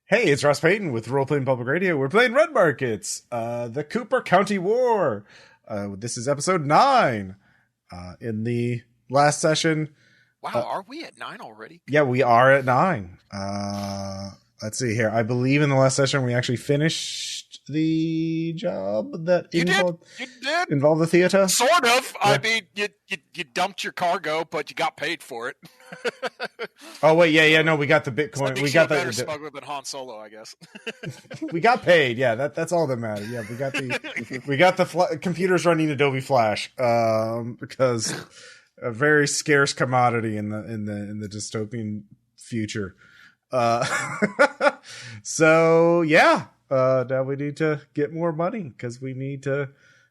Hey, it's Ross Payton with Role Playing Public Radio. We're playing Red Markets, the Cooper County War. This is episode 9. In the last session... Wow, are we at 9 already? Yeah, we are at 9. Let's see here. I believe in the last session we actually finished the job that involved the theater. Sort of. Yeah. I mean, you dumped your cargo, but you got paid for it. Oh wait, yeah. No, we got the Bitcoin. So We got better the smuggler than Han Solo, I guess. we got paid. Yeah, that's all that matters. Yeah, we got the computers running Adobe Flash because a very scarce commodity in the dystopian future. So yeah, now we need to get more money because we need to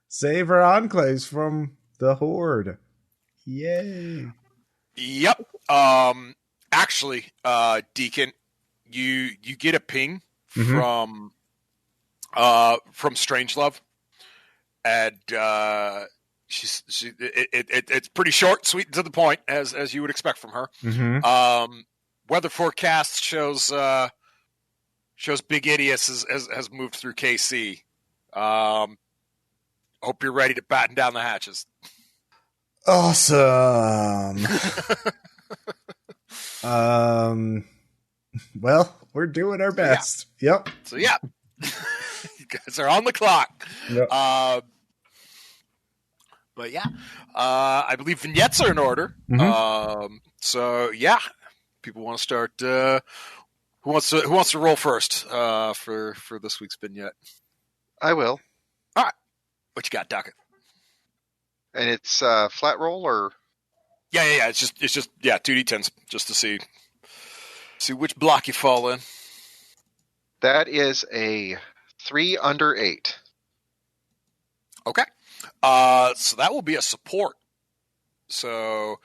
save our enclaves from the Horde. Yay! Yep. Actually, Deacon, you get a ping from Strangelove, and it's pretty short, sweet, and to the point, as you would expect from her. Mm-hmm. Weather forecast shows Big Idiot has moved through KC. Hope you're ready to batten down the hatches. Awesome. Well, we're doing our best. Yeah. Yep. So yeah, you guys are on the clock. Yep. But yeah, I believe vignettes are in order. Mm-hmm. So yeah, people want to start. Who wants to roll first for this week's vignette? I will. All right, what you got, Dakka? And it's flat roll or? Yeah. It's just 2d10s just to see which block you fall in. That is a 3 under 8. Okay. So that will be a support. So,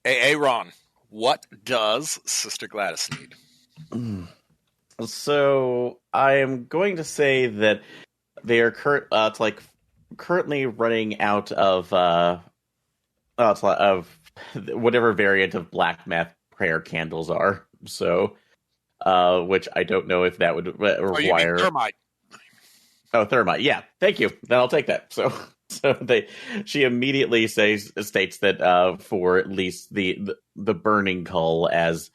Aaron, what does Sister Gladys need? So I am going to say that they are currently running out of whatever variant of black math prayer candles are. So, which I don't know if that would require. Oh, you mean thermite? Oh, thermite. Yeah, thank you. Then I'll take that. So she immediately states that for at least the burning cull, as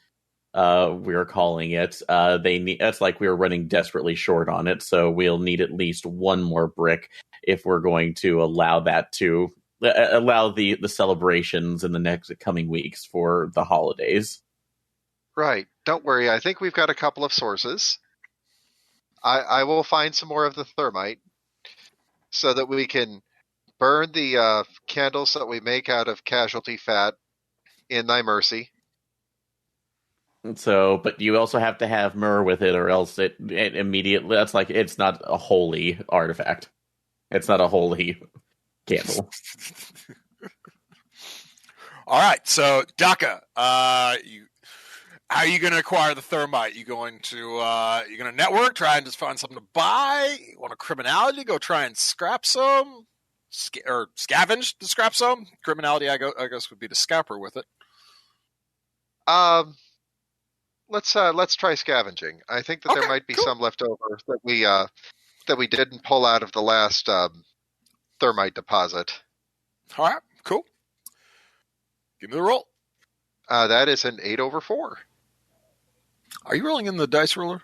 we're calling it, they need. That's like we were running desperately short on it. So we'll need at least one more brick if we're going to allow that to allow the celebrations in the next coming weeks for the holidays. Right. Don't worry. I think we've got a couple of sources. I will find some more of the thermite so that we can burn the candles that we make out of casualty fat in thy mercy. So, but you also have to have myrrh with it, or else it immediately. That's like it's not a holy artifact. It's not a holy candle. All right, so Dakka, how are you going to acquire the thermite? You going to network, try and just find something to buy? You want a criminality? Go try and scrap some, or scavenge to scrap some. Criminality, I guess, would be to scalper with it. Let's try scavenging. I think that there might be some left over that we didn't pull out of the last thermite deposit. All right, cool. Give me the roll. That is an 8 over 4. Are you rolling in the dice roller?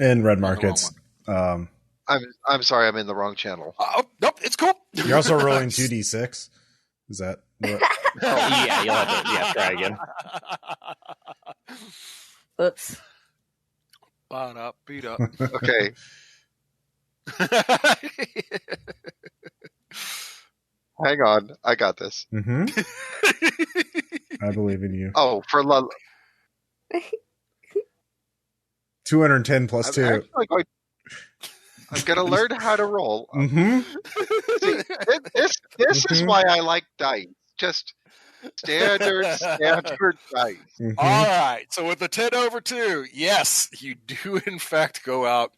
In Red Markets. I'm sorry, I'm in the wrong channel. Oh, nope, it's cool. You're also rolling 2d6. Is that what? Yeah, you'll have to try again. Oops. Beat up. Okay. Hang on, I got this. Mm-hmm. I believe in you. Oh, for 210 plus 2. I'm going to learn how to roll. Mm-hmm. See, this is why I like dice. Just standard dice. Mm-hmm. All right. So with the 10 over 2, yes, you do in fact go out,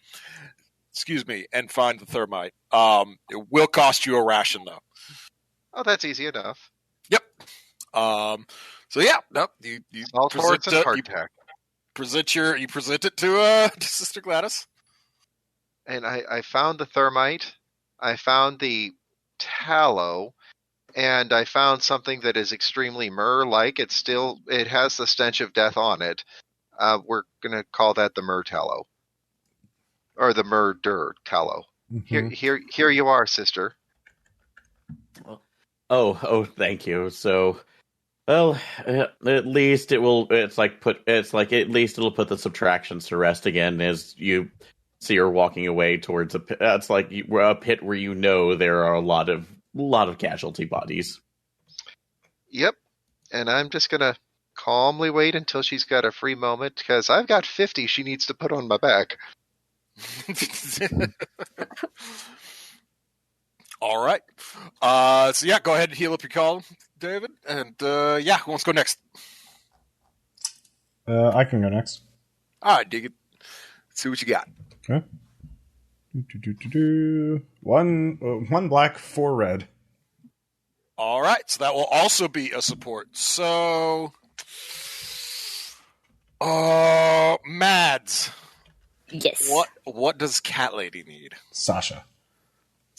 and find the thermite. It will cost you a ration though. Oh, that's easy enough. Yep. So yeah, nope. You all torts and hardtack. present it to Sister Gladys. And I found the thermite, I found the tallow, and I found something that is extremely myrrh-like. It has the stench of death on it. We're gonna call that the myrrh tallow, or the murder tallow. Mhm. Here you are, sister. Oh, thank you. So, well, at least it will. At least it'll put the subtractions to rest again as you see her walking away towards a pit. It's like a pit where you know there are a lot of casualty bodies. Yep. And I'm just gonna calmly wait until she's got a free moment, because I've got 50 she needs to put on my back. All right. So yeah, go ahead and heal up your column, David. And yeah, who wants to go next? I can go next. All right, Deacon. Let's see what you got. Okay. One black, 4 red. All right, so that will also be a support. So, Mads. Yes. What does Cat Lady need? Sasha.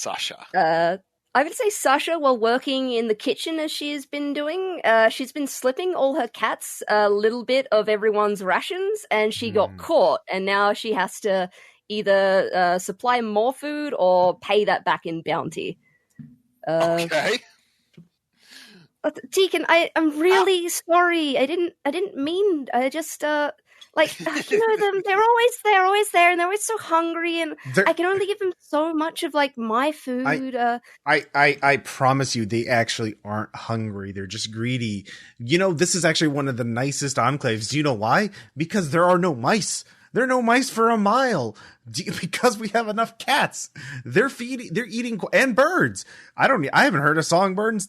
I would say Sasha, while working in the kitchen as she's been doing, she's been slipping all her cats a little bit of everyone's rations, and she got caught, and now she has to either supply more food or pay that back in bounty. Okay. Deacon, I'm really sorry. I didn't mean. I just like you know them. They're always there, and they're always so hungry, and I can only give them so much of like my food. I promise you, they actually aren't hungry. They're just greedy. You know, this is actually one of the nicest enclaves. Do you know why? Because there are no mice. There are no mice for a mile because we have enough cats. They're eating, and birds. I haven't heard a songbird in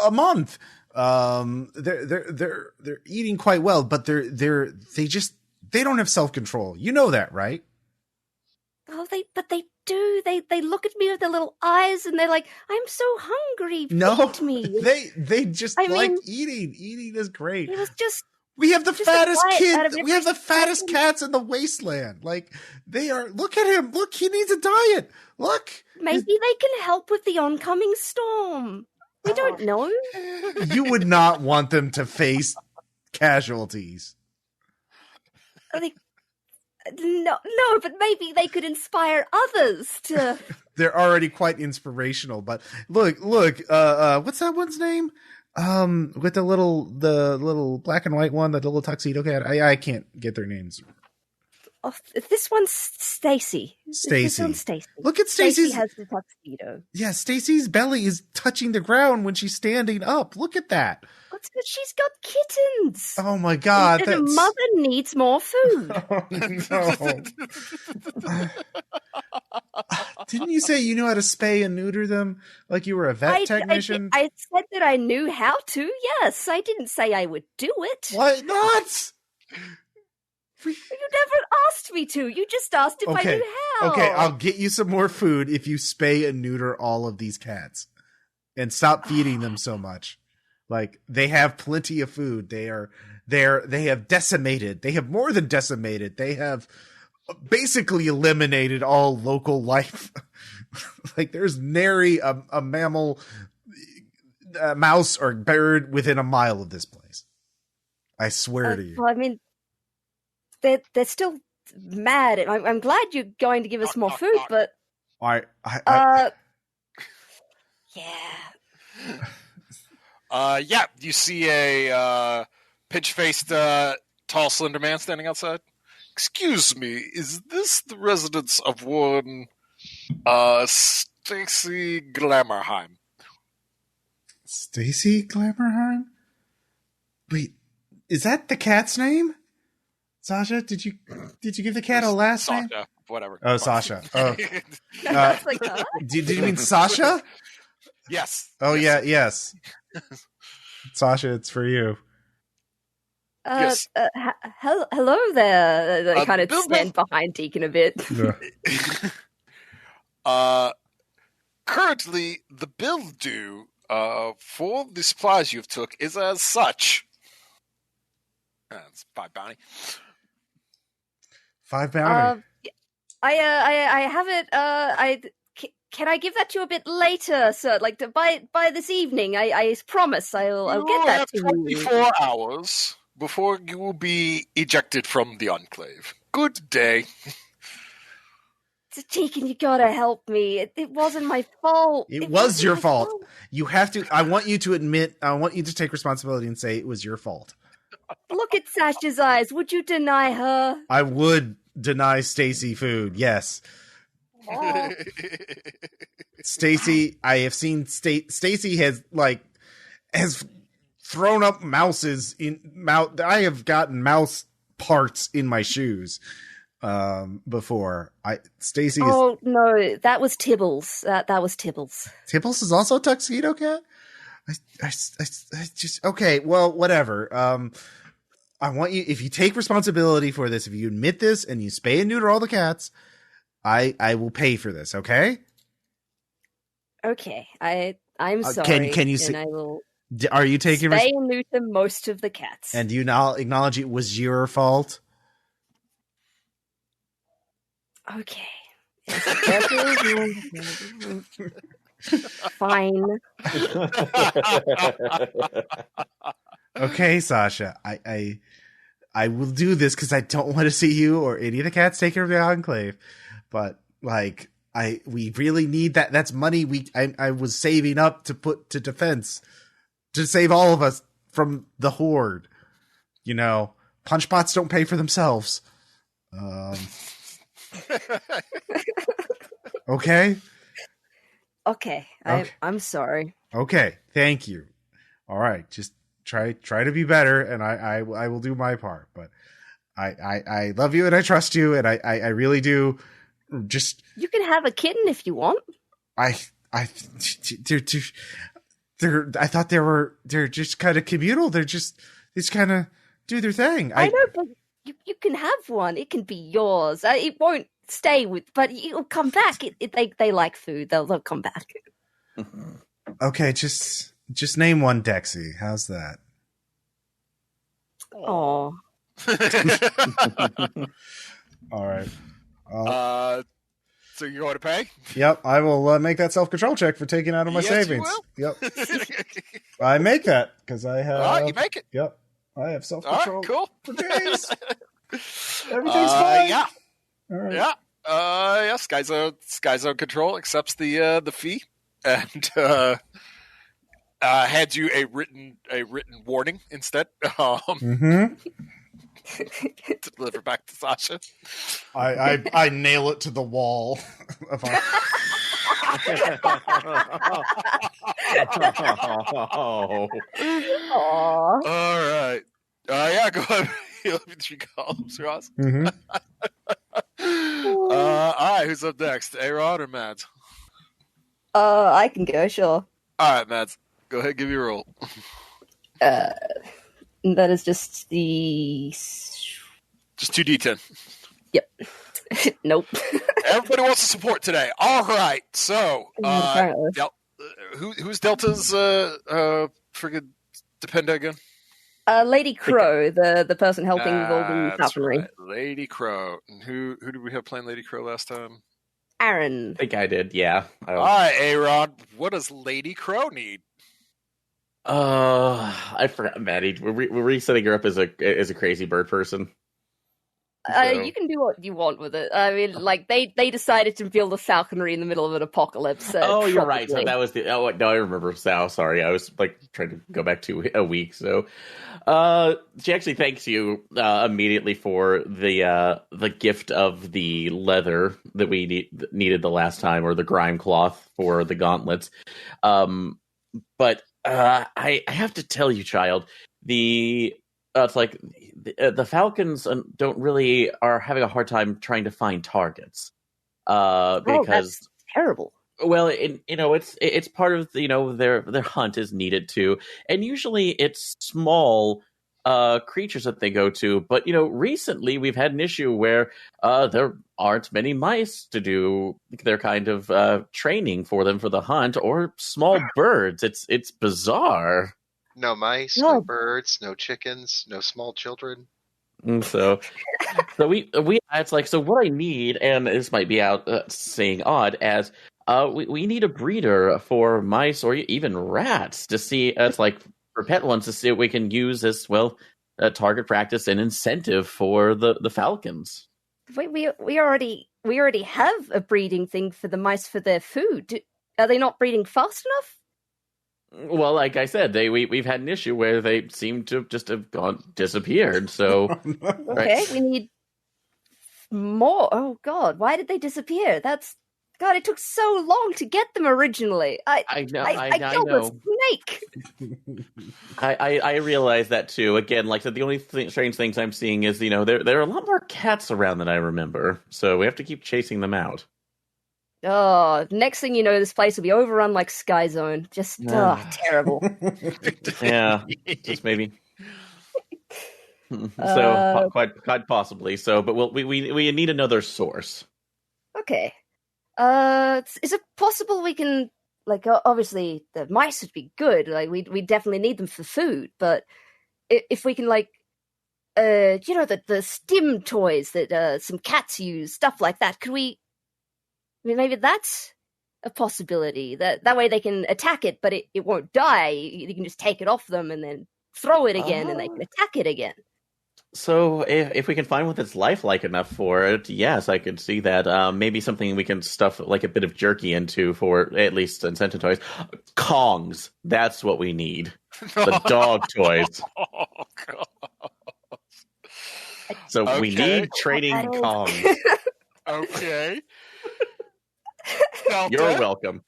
a month. They're eating quite well, but they don't have self-control. You know that, right? Oh, they do. They look at me with their little eyes, and they're like, "I'm so hungry. Feed me." They just eating. Eating is great. It was just. We have the fattest kids. We have the fattest cats in the wasteland. Like, they are. Look at him. Look, he needs a diet. Look. Maybe they can help with the oncoming storm. We don't know. You would not want them to face casualties. No, but maybe they could inspire others to. They're already quite inspirational. But look. What's that one's name? With the little black and white one, the little tuxedo cat. I can't get their names. Oh, this one's Stacy. This one's Stacy. Look at Stacy's. Stacy has the tuxedo. Yeah, Stacy's belly is touching the ground when she's standing up. Look at that. That's because she's got kittens. Oh my god! And a mother needs more food. Oh, no. Didn't you say you knew how to spay and neuter them like you were a vet technician? I said that I knew how to. Yes, I didn't say I would do it. Why not? You never asked me to. You just asked if I knew how. Okay, I'll get you some more food if you spay and neuter all of these cats and stop feeding them so much. Like, they have plenty of food. They have decimated. They have more than decimated. They have basically eliminated all local life. Like, there's nary a mammal, a mouse or bird within a mile of this place. I swear to you. Well, I mean, they're still mad. I'm glad you're going to give us more food, but yeah. Yeah, you see a pinch-faced, tall, slender man standing outside. Excuse me, is this the residence of one Stacy Glamourheim? Stacy Glamourheim? Wait, is that the cat's name? Sasha, did you give the cat a last name? Sasha, whatever. Oh, Sasha. Oh, like, huh? did you mean Sasha? Yes. Oh, yes. Yeah, yes. Sasha, it's for you. Yes. Hello there. I kind of Bill, stand behind Deacon a bit. Yeah. Currently, the bill due for the supplies you've took is as such. That's by bounty. 5 bounty. I have it. Can I give that to you a bit later, sir? Like by this evening, I promise I'll get that to you. 24 hours before you will be ejected from the enclave. Good day. Deacon, you gotta help me. It wasn't my fault. It was your my fault. You have to. I want you to admit. I want you to take responsibility and say it was your fault. Look at Sasha's eyes. Would you deny her? I would deny Stacy food. Yes, Oh. Stacy. I have seen Stacy has thrown up mouses in mouth. I have gotten mouse parts in my shoes before. Stacy. Oh no, that was Tibbles. That was Tibbles. Tibbles is also a tuxedo cat. I just okay. Well, whatever. I want you, if you take responsibility for this, if you admit this and you spay and neuter all the cats, I will pay for this. Okay. Okay. I'm sorry. Can you and I will are you taking spay and neuter most of the cats? And do you now acknowledge it was your fault? Okay. Fine. Okay, Sasha. I will do this because I don't want to see you or any of the cats take care of the enclave. But we really need that. That's money I was saving up to put to defense to save all of us from the horde. You know, punch bots don't pay for themselves. Okay. Okay. I'm sorry. Okay. Thank you. All right. Just try to be better, and I will do my part. But I love you and I trust you, and I really do. Just you can have a kitten if you want. I thought they're just kind of communal. They're just kind of do their thing. I know, but you can have one. It can be yours. It won't stay but it'll come back. They like food. They'll come back. Okay, just name one Dexy. How's that? Oh. All right. So you're going to pay? Yep, I will make that self-control check for taking out of my savings. You will? Yep. I make that because I have. You make it. Yep. I have self-control. All right, cool. For days. Everything's fine. Yeah. All right. Yeah. Yeah. Skyzone Control accepts the fee and hands you a written warning instead. To deliver back to Sasha. I nail it to the wall. All right. Yeah, go ahead. 3 columns, Ross. Mm-hmm. All right, who's up next? A-Rod or Mads? I can go, sure. All right, Mads. Go ahead, give me a roll. That is just the... Just 2d10. Yep. Nope. Everybody wants to support today. All right, so who's Delta's friggin' dependent again? Lady Crow, the person helping with all the falconry. Right. Lady Crow. And who did we have playing Lady Crow last time? Aaron. I think I did, yeah. All right, A-Rod, what does Lady Crow need? I forgot, Maddy. We're resetting her up as a crazy bird person. You can do what you want with it. I mean, like they decided to build a falconry in the middle of an apocalypse. You're right. So that was the. Oh no, I remember Sal. Sorry, I was trying to go back to a week. So, she actually thanks you immediately for the gift of the leather that we needed the last time, or the grime cloth for the gauntlets. But I have to tell you, child, it's like the Falcons are having a hard time trying to find targets because that's terrible. Well, it's part of their hunt is needed too, and usually it's small creatures that they go to. But recently we've had an issue where there aren't many mice to do their kind of training for them for the hunt, or small birds. It's bizarre. No mice, no birds, no chickens, no small children. So So we it's like, so what I need, and this might be out saying odd, as we need a breeder for mice or even rats to see, it's like for pet ones, to see what we can use as well, target practice and incentive for the falcons. Wait, we already have a breeding thing for the mice for their food. Are they not breeding fast enough? Well, like I said, we've had an issue where they seem to just have disappeared. So Okay, we need more. Oh God, why did they disappear? God, it took so long to get them originally. I know. I killed know. a snake. I realize that too. Again, like I said, the only strange things I'm seeing is, there are a lot more cats around than I remember. So we have to keep chasing them out. Oh, next thing you know, this place will be overrun like Sky Zone. Just terrible. Yeah, just maybe. So quite possibly. So, but we need another source. Okay. Is it possible we can, like, obviously the mice would be good. Like, we definitely need them for food. But if we can, like, the stim toys that some cats use, stuff like that, could we? I mean, maybe that's a possibility. That way they can attack it, but it won't die. You can just take it off them and then throw it again, and they can attack it again. So if we can find one that's lifelike enough for it, yes, I could see that. Maybe something we can stuff like a bit of jerky into for at least incentive toys. Kongs, that's what we need. The dog toys. Oh, God. So we need trading Kongs. Okay. You're welcome.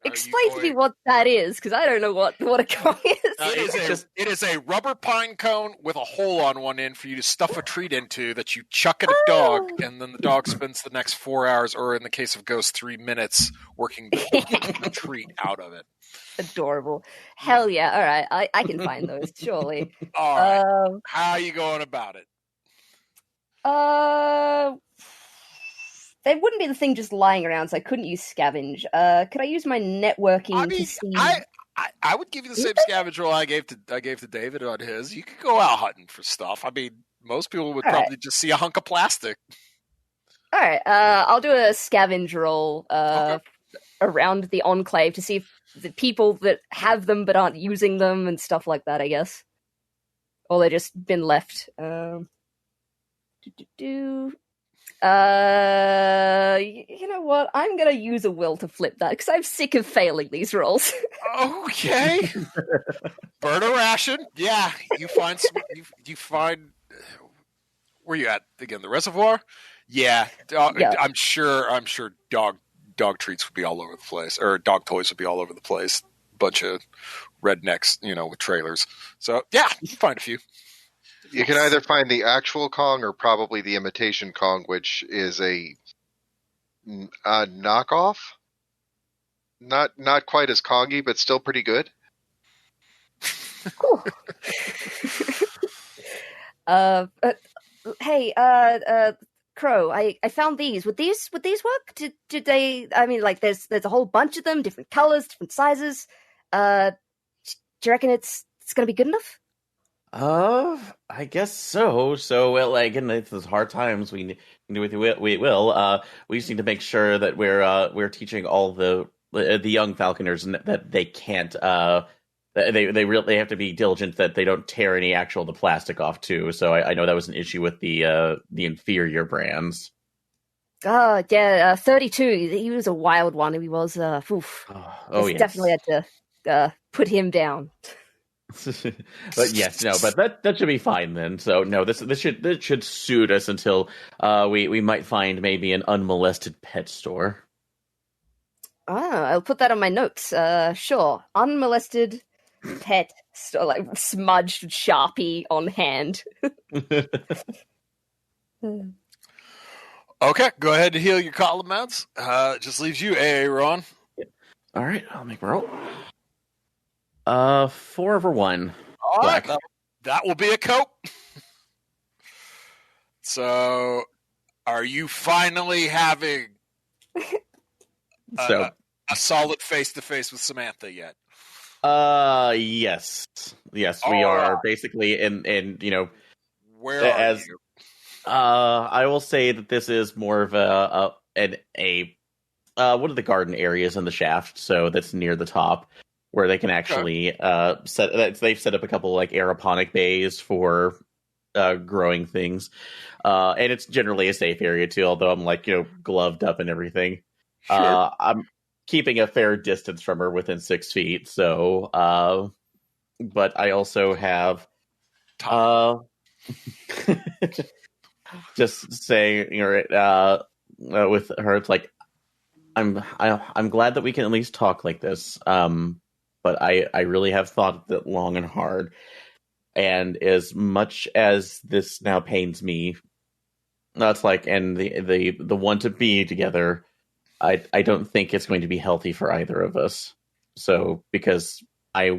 Explain to me what that is, because I don't know what a Kong is. It is a rubber pine cone with a hole on one end for you to stuff a treat into that you chuck at a dog, and then the dog spends the next 4 hours, or in the case of Ghost, 3 minutes, working the treat out of it. Adorable. Hell yeah. All right. I can find those, surely. All right. How are you going about it? They wouldn't be the thing just lying around, so I couldn't use scavenge. Could I use my networking to see? I would give you the same scavenge roll I gave to David on his. You could go out hunting for stuff. I mean, most people would probably just see a hunk of plastic. All right, I'll do a scavenge roll around the enclave to see if the people that have them but aren't using them and stuff like that, I guess. Or they've just been left. You know what? I'm gonna use a will to flip that because I'm sick of failing these rolls. Okay. Burn a ration. Yeah, you find some. You find. Where you at again? The reservoir. Yeah. Yeah. I'm sure. Dog treats would be all over the place, or dog toys would be all over the place. Bunch of rednecks, with trailers. So yeah, you can find a few. You can either find the actual Kong or probably the imitation Kong, which is a knockoff. Not quite as Kongy, but still pretty good. Cool. Hey, Crow, I found these. Would these work? Did they? I mean, like, there's a whole bunch of them, different colors, different sizes. Do you reckon it's gonna be good enough? I guess so. So, well, like in those hard times, we will. We just need to make sure that we're teaching all the young falconers that they can't. They really have to be diligent that they don't tear any the plastic off too. So I know that was an issue with the inferior brands. Oh yeah, 32. He was a wild one. He was. Yes. Definitely had to put him down. But yes, no, but that should be fine then. So no, this should suit us until we might find maybe an unmolested pet store. I'll put that on my notes. Sure, unmolested pet store, like smudged Sharpie on hand. Okay, go ahead and heal your column mounts. It just leaves you, Ron. All right, I'll make my roll. 4 over 1. All right, that will be a cope. So, are you finally having a solid face-to-face with Samantha yet? Yes, we are basically in Where are you? I will say that this is more of one of the garden areas in the shaft, so that's near the top, where they can actually they've set up a couple like aeroponic bays for growing things, and it's generally a safe area too. Although I'm like gloved up and everything, Sure. I'm keeping a fair distance from her within 6 feet. So, but I also have just saying, with her, it's like I'm glad that we can at least talk like this. But I really have thought that long and hard, and as much as this now pains me, that's like, and the one to be together, I don't think it's going to be healthy for either of us. So because I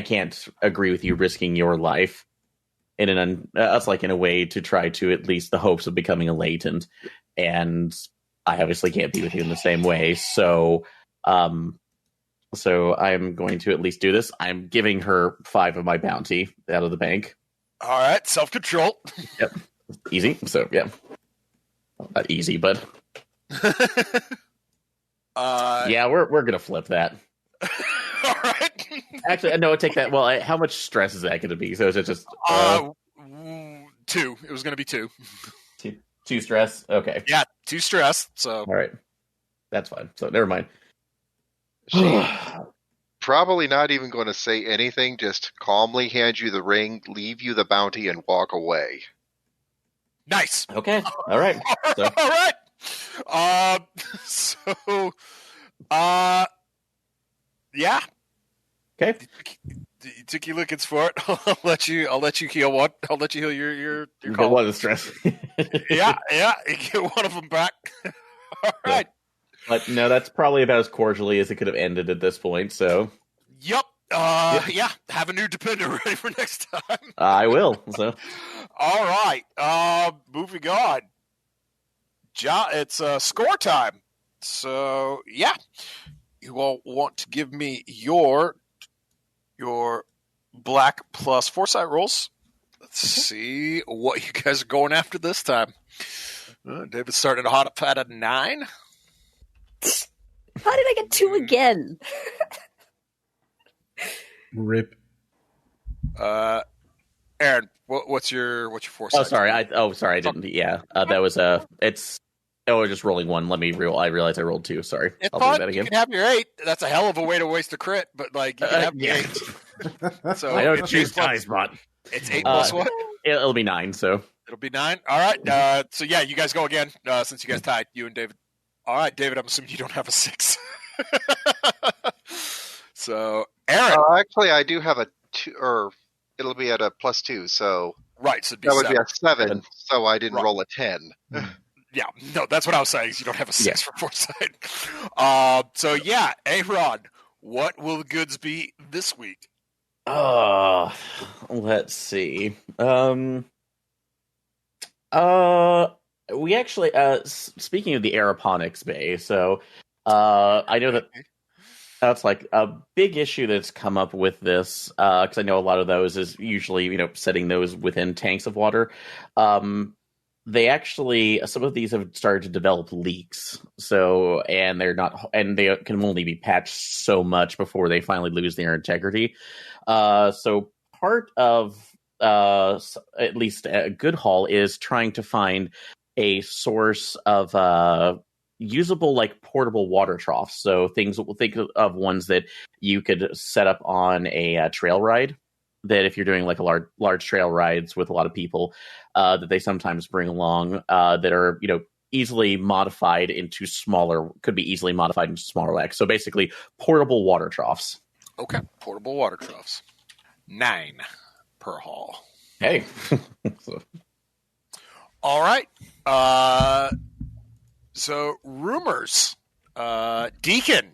can't agree with you risking your life in a way to try to at least the hopes of becoming a latent, and I obviously can't be with you in the same way. So I'm going to at least do this. I'm giving her 5 of my bounty out of the bank. All right, self-control. Yep, easy. So yeah, not easy, but yeah, we're gonna flip that. All right. Actually, no, take that. Well, how much stress is that going to be? So is it just 2? It was going to be 2. 2 stress? Okay. Yeah, 2 stress. So all right, that's fine. So never mind. She probably not even going to say anything. Just calmly hand you the ring, leave you the bounty, and walk away. Nice. Okay. All right. So. All right. Yeah. Okay. Tiki looking for it. I'll let you heal one. I'll let you heal your call. One of the stress. yeah. You get one of them back. All right. But no, that's probably about as cordially as it could have ended at this point. So. Yep. Yeah. Have a new dependent ready for next time. I will. So. All right. Moving on. It's score time. So yeah, you all want to give me your black plus foresight rolls. Let's see what you guys are going after this time. David's starting hot up at a 9. How did I get 2 again? Rip. Aaron, what's your foresight? Oh, sorry. I didn't. Yeah, that was just rolling 1. Let me roll. I realized I rolled 2. Sorry. It's I'll fine. do that again. You can have your 8. That's a hell of a way to waste a crit, but like you can have your 8. So I don't choose dice, but it's 8 plus what? It'll be 9. So it'll be 9. All right. So yeah, you guys go again. Since you guys tied, you and David. All right, David. I'm assuming you don't have a 6. So Aaron. Actually, I do have a 2, or it'll be at a +2. So right. So that would be a 7. So I didn't roll a 10. Yeah, no, that's what I was saying. Is you don't have a 6 for foresight. So yeah, Aaron, what will the goods be this week? Let's see. We actually, speaking of the aeroponics bay, so I know that's like a big issue that's come up with this, because I know a lot of those is usually setting those within tanks of water. They actually, some of these have started to develop leaks. So, and they can only be patched so much before they finally lose their integrity. So part of, at least a good haul is trying to find a source of, usable like portable water troughs. So think of ones that you could set up on a trail ride. That if you're doing like a large trail rides with a lot of people, that they sometimes bring along, that are easily modified into smaller racks. So basically, portable water troughs. Okay, portable water troughs. 9 per haul. Hey. All right. So rumors. Deacon.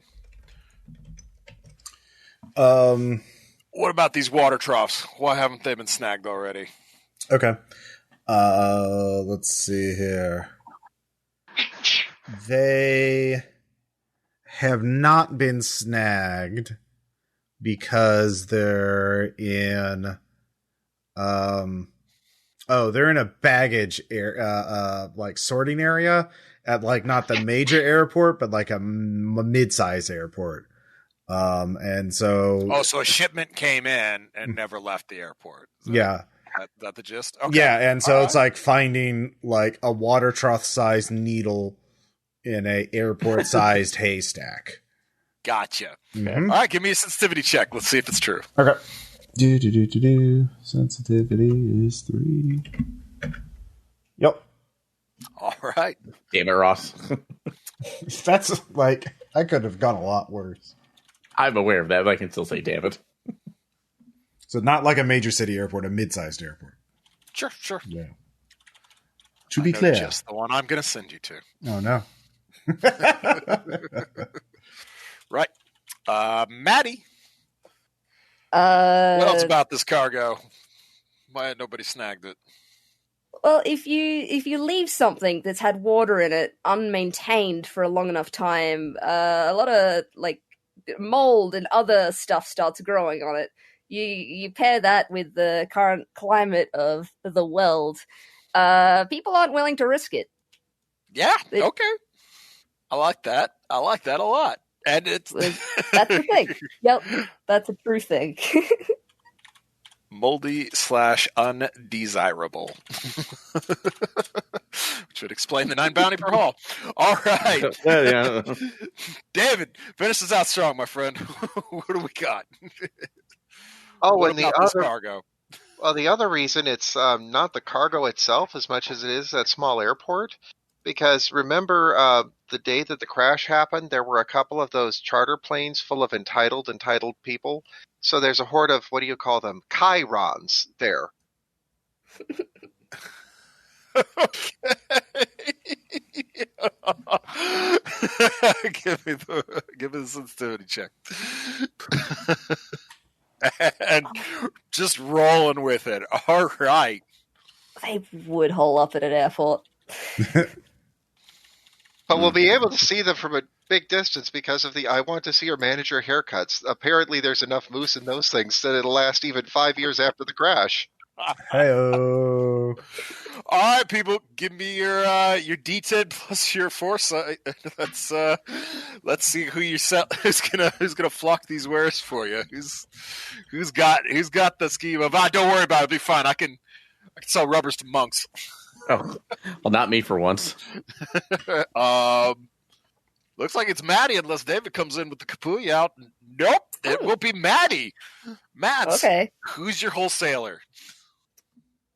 What about these water troughs? Why haven't they been snagged already? Okay. Let's see here. They have not been snagged because they're in they're in a baggage like sorting area at like not the major airport, but like a mid-size airport. And so so a shipment came in and never left the airport. Yeah. That the gist? Okay. Yeah, and so All it's like finding like a water trough sized needle in a airport sized haystack. Gotcha. Mhm. All right, give me a sensitivity check. Let's see if it's true. Okay. Do. Sensitivity is 3. Yep. All right. Damn it, Ross. That's like, I could have gone a lot worse. I'm aware of that, but I can still say damn it. So not like a major city airport, a mid-sized airport. Sure. Yeah. To I be know clear. just the one I'm going to send you to. Oh, no. Right. Maddy, what else Uh, about this cargo? Why had nobody snagged it? well, if you leave something that's had water in it unmaintained for a long enough time, a lot of like mold and other stuff starts growing on it. You pair that with the current climate of the world, people aren't willing to risk it. Yeah, It- okay. I like that a lot. And it's That's the thing. Yep, that's a true thing. moldy / undesirable. Which would explain the 9 bounty per haul. All right. Yeah. David, finish this out strong, my friend. What do we got? Oh, What and about this cargo? the other reason it's not the cargo itself as much as it is that small airport, because remember the day that the crash happened, there were a couple of those charter planes full of entitled people. So there's a horde of, what do you call them, Chirons there. Give me the sensitivity check. And just rolling with it. All right. They would hole up at an airport. But we'll be able to see them from a big distance because of the I want to see your manager haircuts. Apparently there's enough moose in those things that it'll last even 5 years after the crash. Hey-o. All right, people, give me your D10 plus your foresight. Let's see who's gonna flock these wares for you. Who's got the scheme of don't worry about it, it'll be fine. I can sell rubbers to monks. Oh, well, not me for once. Looks like it's Maddy unless David comes in with the kapooey out. Nope, it will be Maddy. Matt, Okay. who's your wholesaler?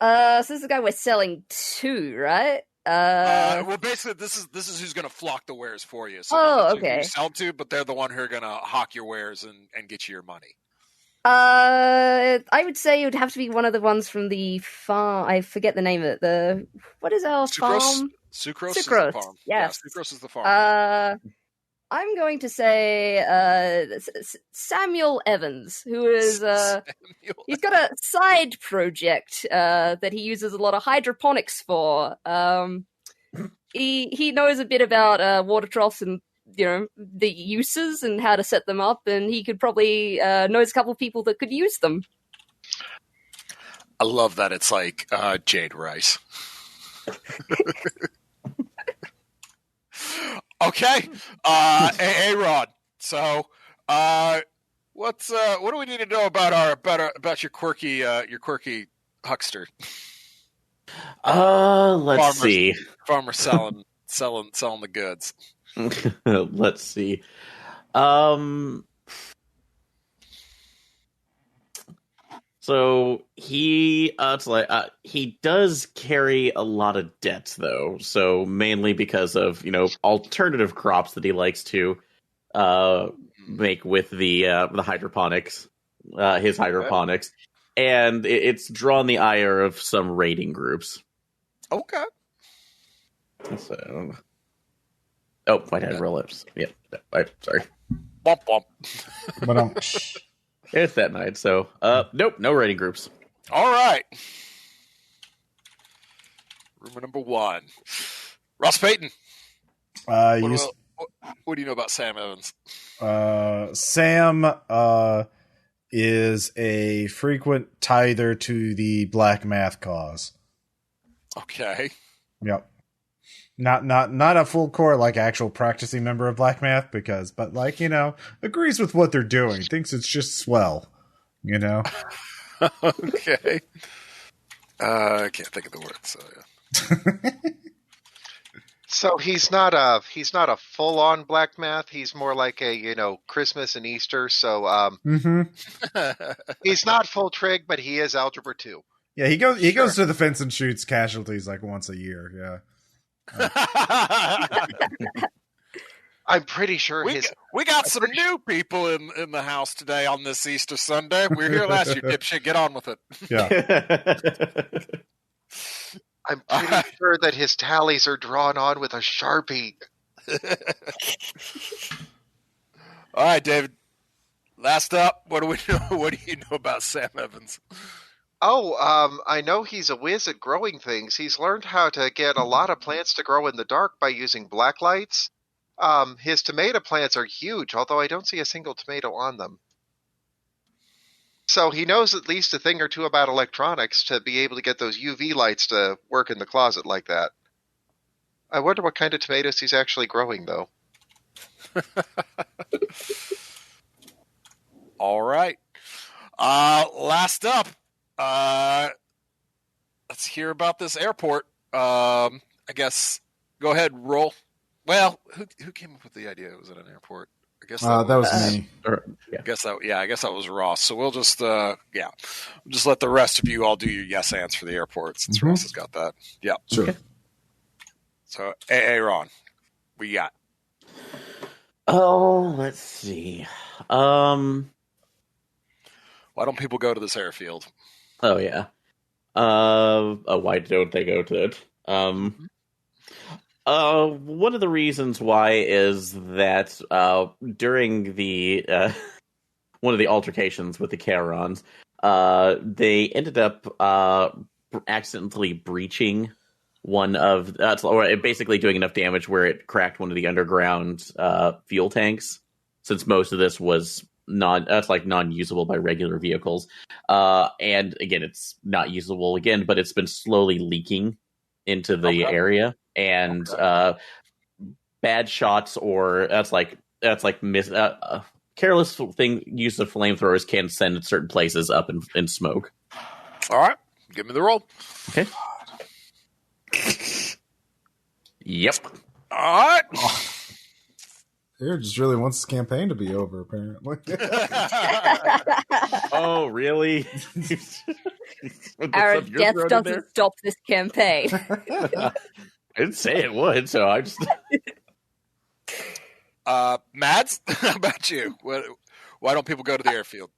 So this is the guy we're selling to, right? Well, basically, this is who's going to flock the wares for you. So Oh, who okay. you sell to, but they're the one who are going to hawk your wares and get you your money. I would say it would have to be one of the ones from the farm. I forget the name of it. What is our farm? Sucrose is the Sucrose, farm. yes. Yeah, Sucrose is the farm. I'm going to say Samuel Evans, who is he's got a side project that he uses a lot of hydroponics for. He knows a bit about water troughs and the uses and how to set them up, and he could probably knows a couple of people that could use them. I love that it's like Jade Rice. Okay, hey Rod. So, what do we need to know about your quirky huckster? Let's see. Farmer selling the goods. Let's see. So he does carry a lot of debt, though. So mainly because of alternative crops that he likes to make with the hydroponics, his hydroponics, and it's drawn the ire of some raiding groups. Okay. So, might have real lips. Yeah, sorry. Bump bump. But It's that night, so nope, no raiding groups. All right. Rumor number 1. Ross Payton. What do you know about Sam Evans? Sam is a frequent tither to the black math cause. Okay. Yep. Not a full core, like, actual practicing member of black math, but like, agrees with what they're doing, thinks it's just swell, Okay. I can't think of the word, so yeah. So he's not a full on black math. He's more like a Christmas and Easter. So he's not full trig, but he is algebra 2. Yeah, he goes to the fence and shoots casualties like once a year. Yeah. I'm pretty sure we got some new people in the house today on this Easter Sunday. We were here last year, dipshit. Get on with it. Yeah. I'm pretty sure that his tallies are drawn on with a Sharpie. All right, David. Last up, what do we know? What do you know about Sam Evans? Oh, I know he's a whiz at growing things. He's learned how to get a lot of plants to grow in the dark by using black lights. His tomato plants are huge, although I don't see a single tomato on them. So he knows at least a thing or two about electronics to be able to get those UV lights to work in the closet like that. I wonder what kind of tomatoes he's actually growing, though. All right. Last up, let's hear about this airport. I guess go ahead, roll. Well, who came up with the idea? Was it an airport? I guess that was me. I guess that was Ross. So we'll just just let the rest of you all do your yes ands for the airport since Ross has got that. Yeah, sure. Okay. So Ron, we got. Oh, let's see. Why don't people go to this airfield? Oh yeah. Why don't they go to it? One of the reasons why is that during the one of the altercations with the Chairons, they ended up accidentally breaching one of or basically doing enough damage where it cracked one of the underground fuel tanks. Since most of this was non-usable by regular vehicles, and again, it's not usable again, but it's been slowly leaking into the area. And bad shots or careless use of flamethrowers can send certain places up in smoke. All right, give me the roll. Okay. Yep. All right. Here just really wants this campaign to be over, apparently. Oh, really? Our death doesn't stop this campaign. I didn't say it would, so I just... Mads, how about you? Why don't people go to the airfield?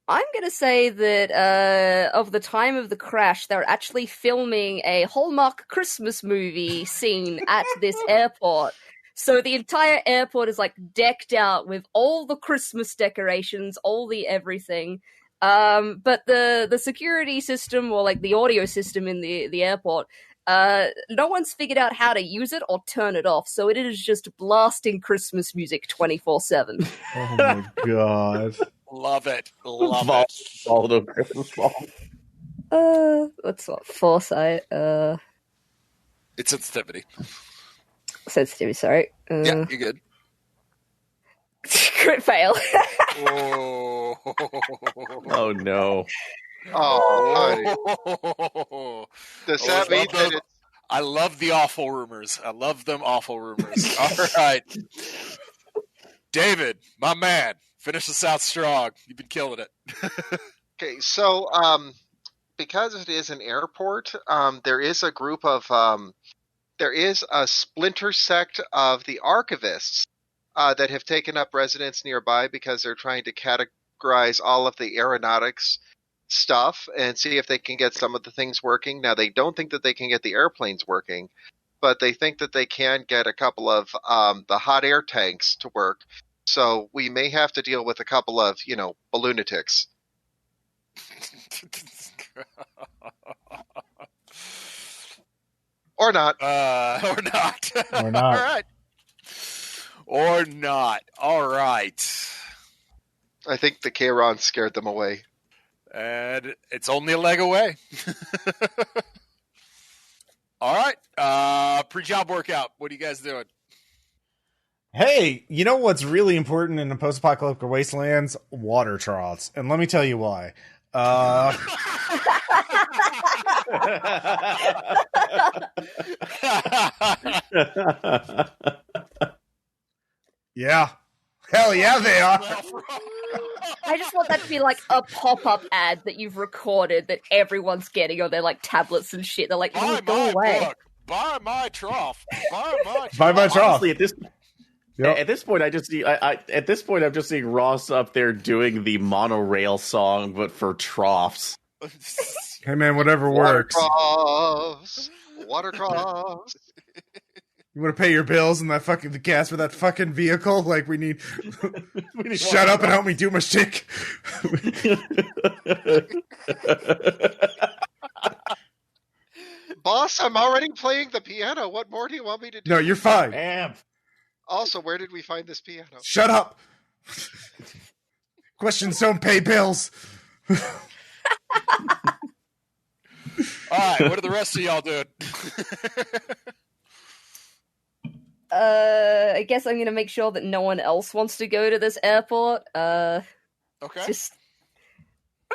I'm going to say that of the time of the crash, they're actually filming a Hallmark Christmas movie scene at this airport. So the entire airport is like decked out with all the Christmas decorations, all the everything. But the security system or like the audio system in the airport, no one's figured out how to use it or turn it off. So it is just blasting Christmas music 24/7. Oh my god. Love it. Love it. All the Christmas ball. What's what? Foresight. It's sensitivity. Sensitivity, sorry. Yeah, you're good. Crit fail. Oh no. Oh, does that mean that it's... I love the awful rumors. I love them awful rumors. All right. David, my man, finish us out strong. You've been killing it. Okay, so because it is an airport, there is a group of there is a splinter sect of the archivists that have taken up residence nearby because they're trying to categorize all of the aeronautics stuff and see if they can get some of the things working. Now, they don't think that they can get the airplanes working, but they think that they can get a couple of the hot air tanks to work. So we may have to deal with a couple of, balloonatics. Or not. Or not. Or not. All right. Or not. All right. I think the Charon scared them away. And it's only a leg away. All right. Pre-job workout. What are you guys doing? Hey, you know what's really important in the post-apocalyptic wastelands? Water troughs. And let me tell you why. Yeah. Hell yeah, they are. I just want that to be like a pop-up ad that you've recorded that everyone's getting on their like tablets and shit. They're like, Buy go my away. book. Buy my trough. Buy my trough. Buy my trough. Honestly, at this point, I'm just seeing Ross up there doing the monorail song, but for troughs. Hey man, whatever works. Water troughs. You want to pay your bills and the gas for that fucking vehicle? Like we need shut up and help me do my shtick. Boss, I'm already playing the piano. What more do you want me to do? No, you're fine. Damn. Also, where did we find this piano? Shut up. Questions don't pay bills. All right. What are the rest of y'all doing? I guess I'm gonna make sure that no one else wants to go to this airport. Okay. I'm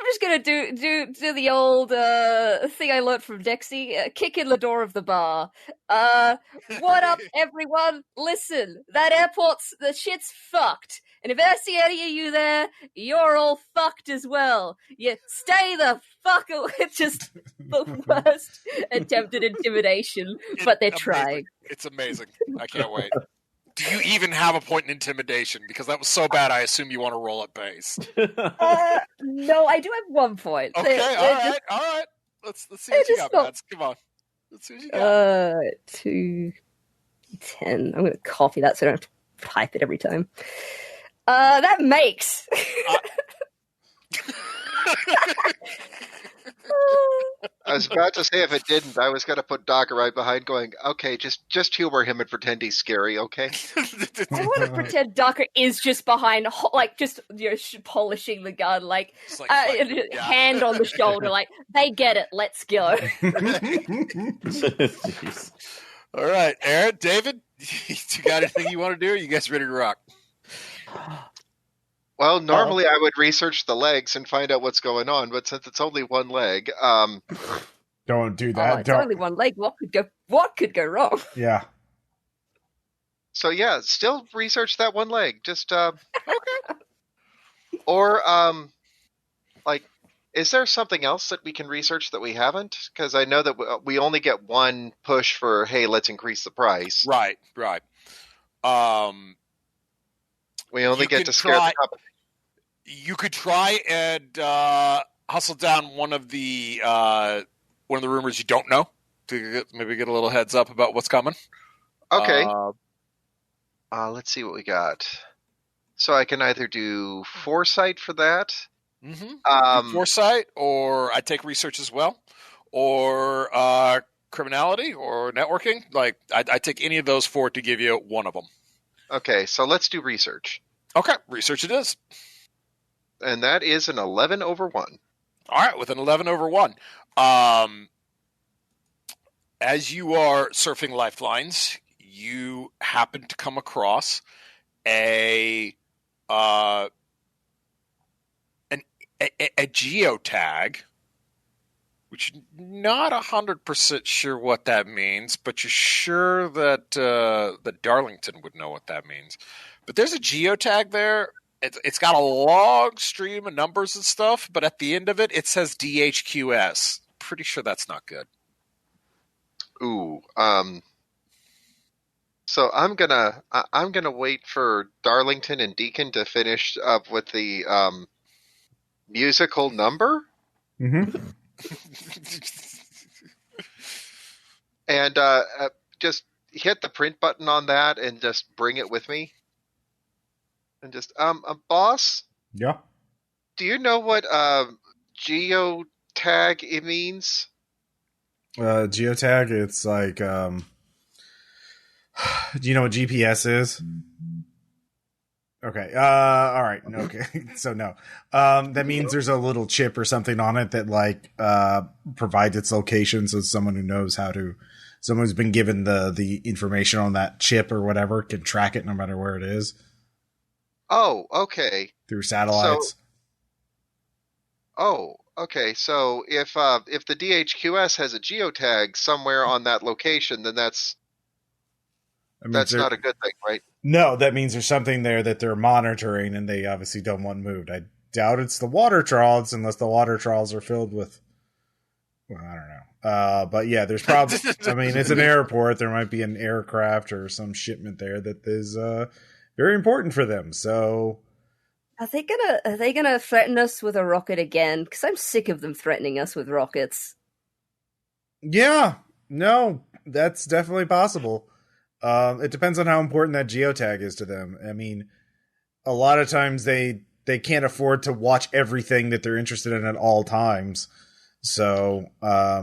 just gonna do the old thing I learned from Dexy. Kick in the door of the bar. What up, everyone? Listen, the shit's fucked. And if I see any of you there, you're all fucked as well. You stay the fuck away. It's just the worst attempted intimidation, but they're trying. It's amazing. I can't wait. Do you even have a point in intimidation? Because that was so bad, I assume you want to roll at base. No, I do have 1 point. Okay, all right. Let's see what you got, Mads. Come on. Let's see what you got. 2, 10. I'm going to copy that so I don't have to type it every time. That makes. I was about to say if it didn't, I was going to put Dakka right behind going, okay, just humor him and pretend he's scary, okay? I want to pretend Dakka is just behind, like, just, polishing the gun, like hand on the shoulder, like, they get it, let's go. All right, Aaron, David, you got anything you want to do? Or are you guys ready to rock? Well, normally I would research the legs and find out what's going on, but since it's only one leg, don't do that. It's only one leg. What could go wrong? Yeah. So yeah, still research that one leg. Just okay. Or like, is there something else that we can research that we haven't? Because I know that we only get one push for, hey, let's increase the price. Right. We only get to scare the company. You could try and hustle down one of the rumors you don't know to maybe get a little heads up about what's coming. Okay. Let's see what we got. So I can either do foresight for that. Mm-hmm. Foresight, or I take research as well, or criminality, or networking. Like I take any of those four to give you one of them. Okay, so let's do research. Okay, research it is. And that is an 11 over 1. All right, with an 11 over 1. As you are surfing lifelines, you happen to come across a geotag, which you're not 100% sure what that means, but you're sure that Darlington would know what that means. But there's a geotag there. It's got a long stream of numbers and stuff, but at the end of it, it says DHQS. Pretty sure that's not good. Ooh. So I'm gonna wait for Darlington and Deacon to finish up with the musical number. Mm-hmm. And just hit the print button on that and just bring it with me. And just boss. Yeah. Do you know what geotag it means? Geotag, it's like do you know what GPS is? Okay. All right. Okay. So no. That means there's a little chip or something on it that like provides its location, so someone who knows someone who's been given the information on that chip or whatever can track it no matter where it is. Oh, okay. Through satellites. Okay. So if the DHQS has a geotag somewhere on that location, then that's not a good thing, right? No, that means there's something there that they're monitoring, and they obviously don't want moved. I doubt it's the water troughs, unless the water troughs are filled with. Well, I don't know. But yeah, there's probably. I mean, it's an airport. There might be an aircraft or some shipment there that is very important for them. So, are they gonna threaten us with a rocket again? Because I'm sick of them threatening us with rockets. Yeah, no, that's definitely possible. It depends on how important that geotag is to them. I mean, a lot of times they can't afford to watch everything that they're interested in at all times. So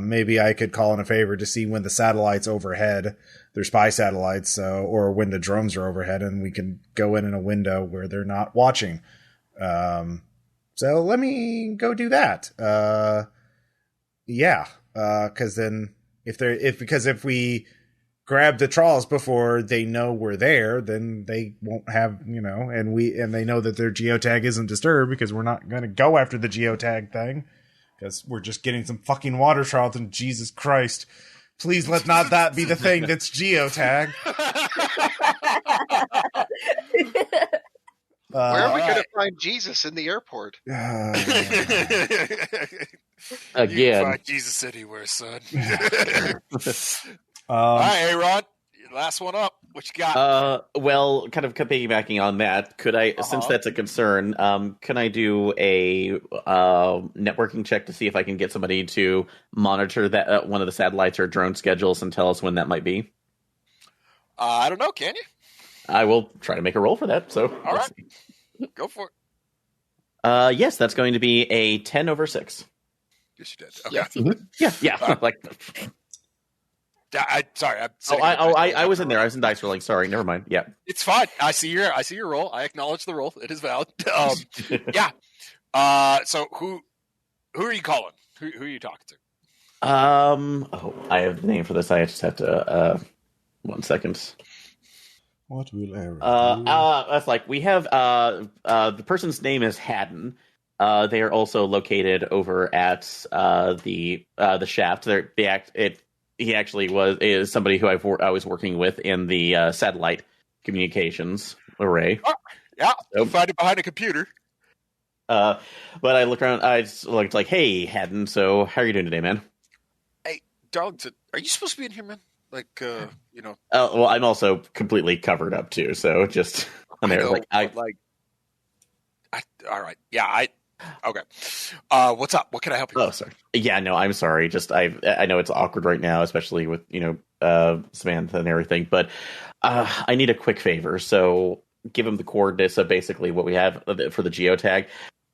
maybe I could call in a favor to see when the satellites overhead, their spy satellites, or when the drones are overhead, and we can go in a window where they're not watching. So let me go do that. Because then if we grab the troughs before they know we're there, then they won't have, and they know that their geotag isn't disturbed, because we're not going to go after the geotag thing, because we're just getting some fucking water troughs, and Jesus Christ, please let not that be the thing that's geotag. Where are we going to find Jesus in the airport? Again. You can find Jesus anywhere, son. All right, Aaron, last one up. What you got? Well, kind of piggybacking on that, could I, since that's a concern, can I do a networking check to see if I can get somebody to monitor that one of the satellites or drone schedules and tell us when that might be? I don't know. Can you? I will try to make a roll for that. So, all right, go for it. Yes, that's going to be a 10/6. Yes, you did. Okay. Yeah. Like. I was in there. I was in dice rolling. Sorry, never mind. Yeah, it's fine. I see your roll. I acknowledge the roll. It is valid. Yeah. So who are you calling? Who are you talking to? I have the name for this. I just have to 1 second. What will Aaron do? That's like we have the person's name is Haddon. They are also located over at the shaft. He actually is somebody who I was working with in the satellite communications array. Oh, yeah, so, find it behind a computer. But I looked around. I just looked like, "Hey, Haddon. So, how are you doing today, man?" Hey, Darlington, are you supposed to be in here, man? Like, well, I'm also completely covered up too. So just on there, all right, yeah, okay. What's up? What can I help you with? Oh, sorry. Yeah, no, I'm sorry. Just I know it's awkward right now, especially with Samantha and everything. But I need a quick favor. So give him the coordinates of basically what we have for the geotag.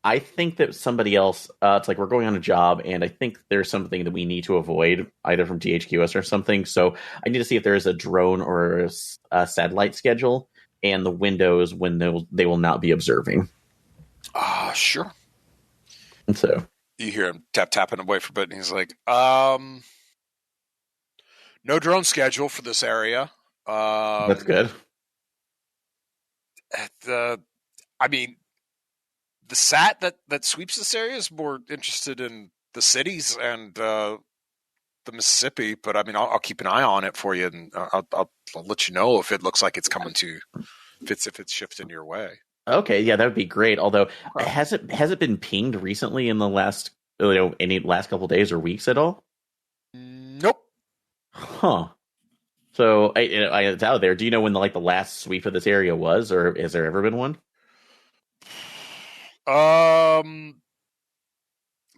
I think that somebody else. It's like we're going on a job, and I think there's something that we need to avoid, either from DHQS or something. So I need to see if there is a drone or a satellite schedule and the windows when they will not be observing. Sure. And so you hear him tapping away for a bit, and he's like, no drone schedule for this area. That's good. I mean, the SAT that sweeps this area is more interested in the cities and the Mississippi, but I mean, I'll keep an eye on it for you, and I'll let you know if it looks like it's coming to, if it's shifting your way. Okay, yeah, that would be great. Although, has it been pinged recently in the last last couple of days or weeks at all? Nope. Huh. So it's out there. Do you know when the last sweep of this area was, or has there ever been one?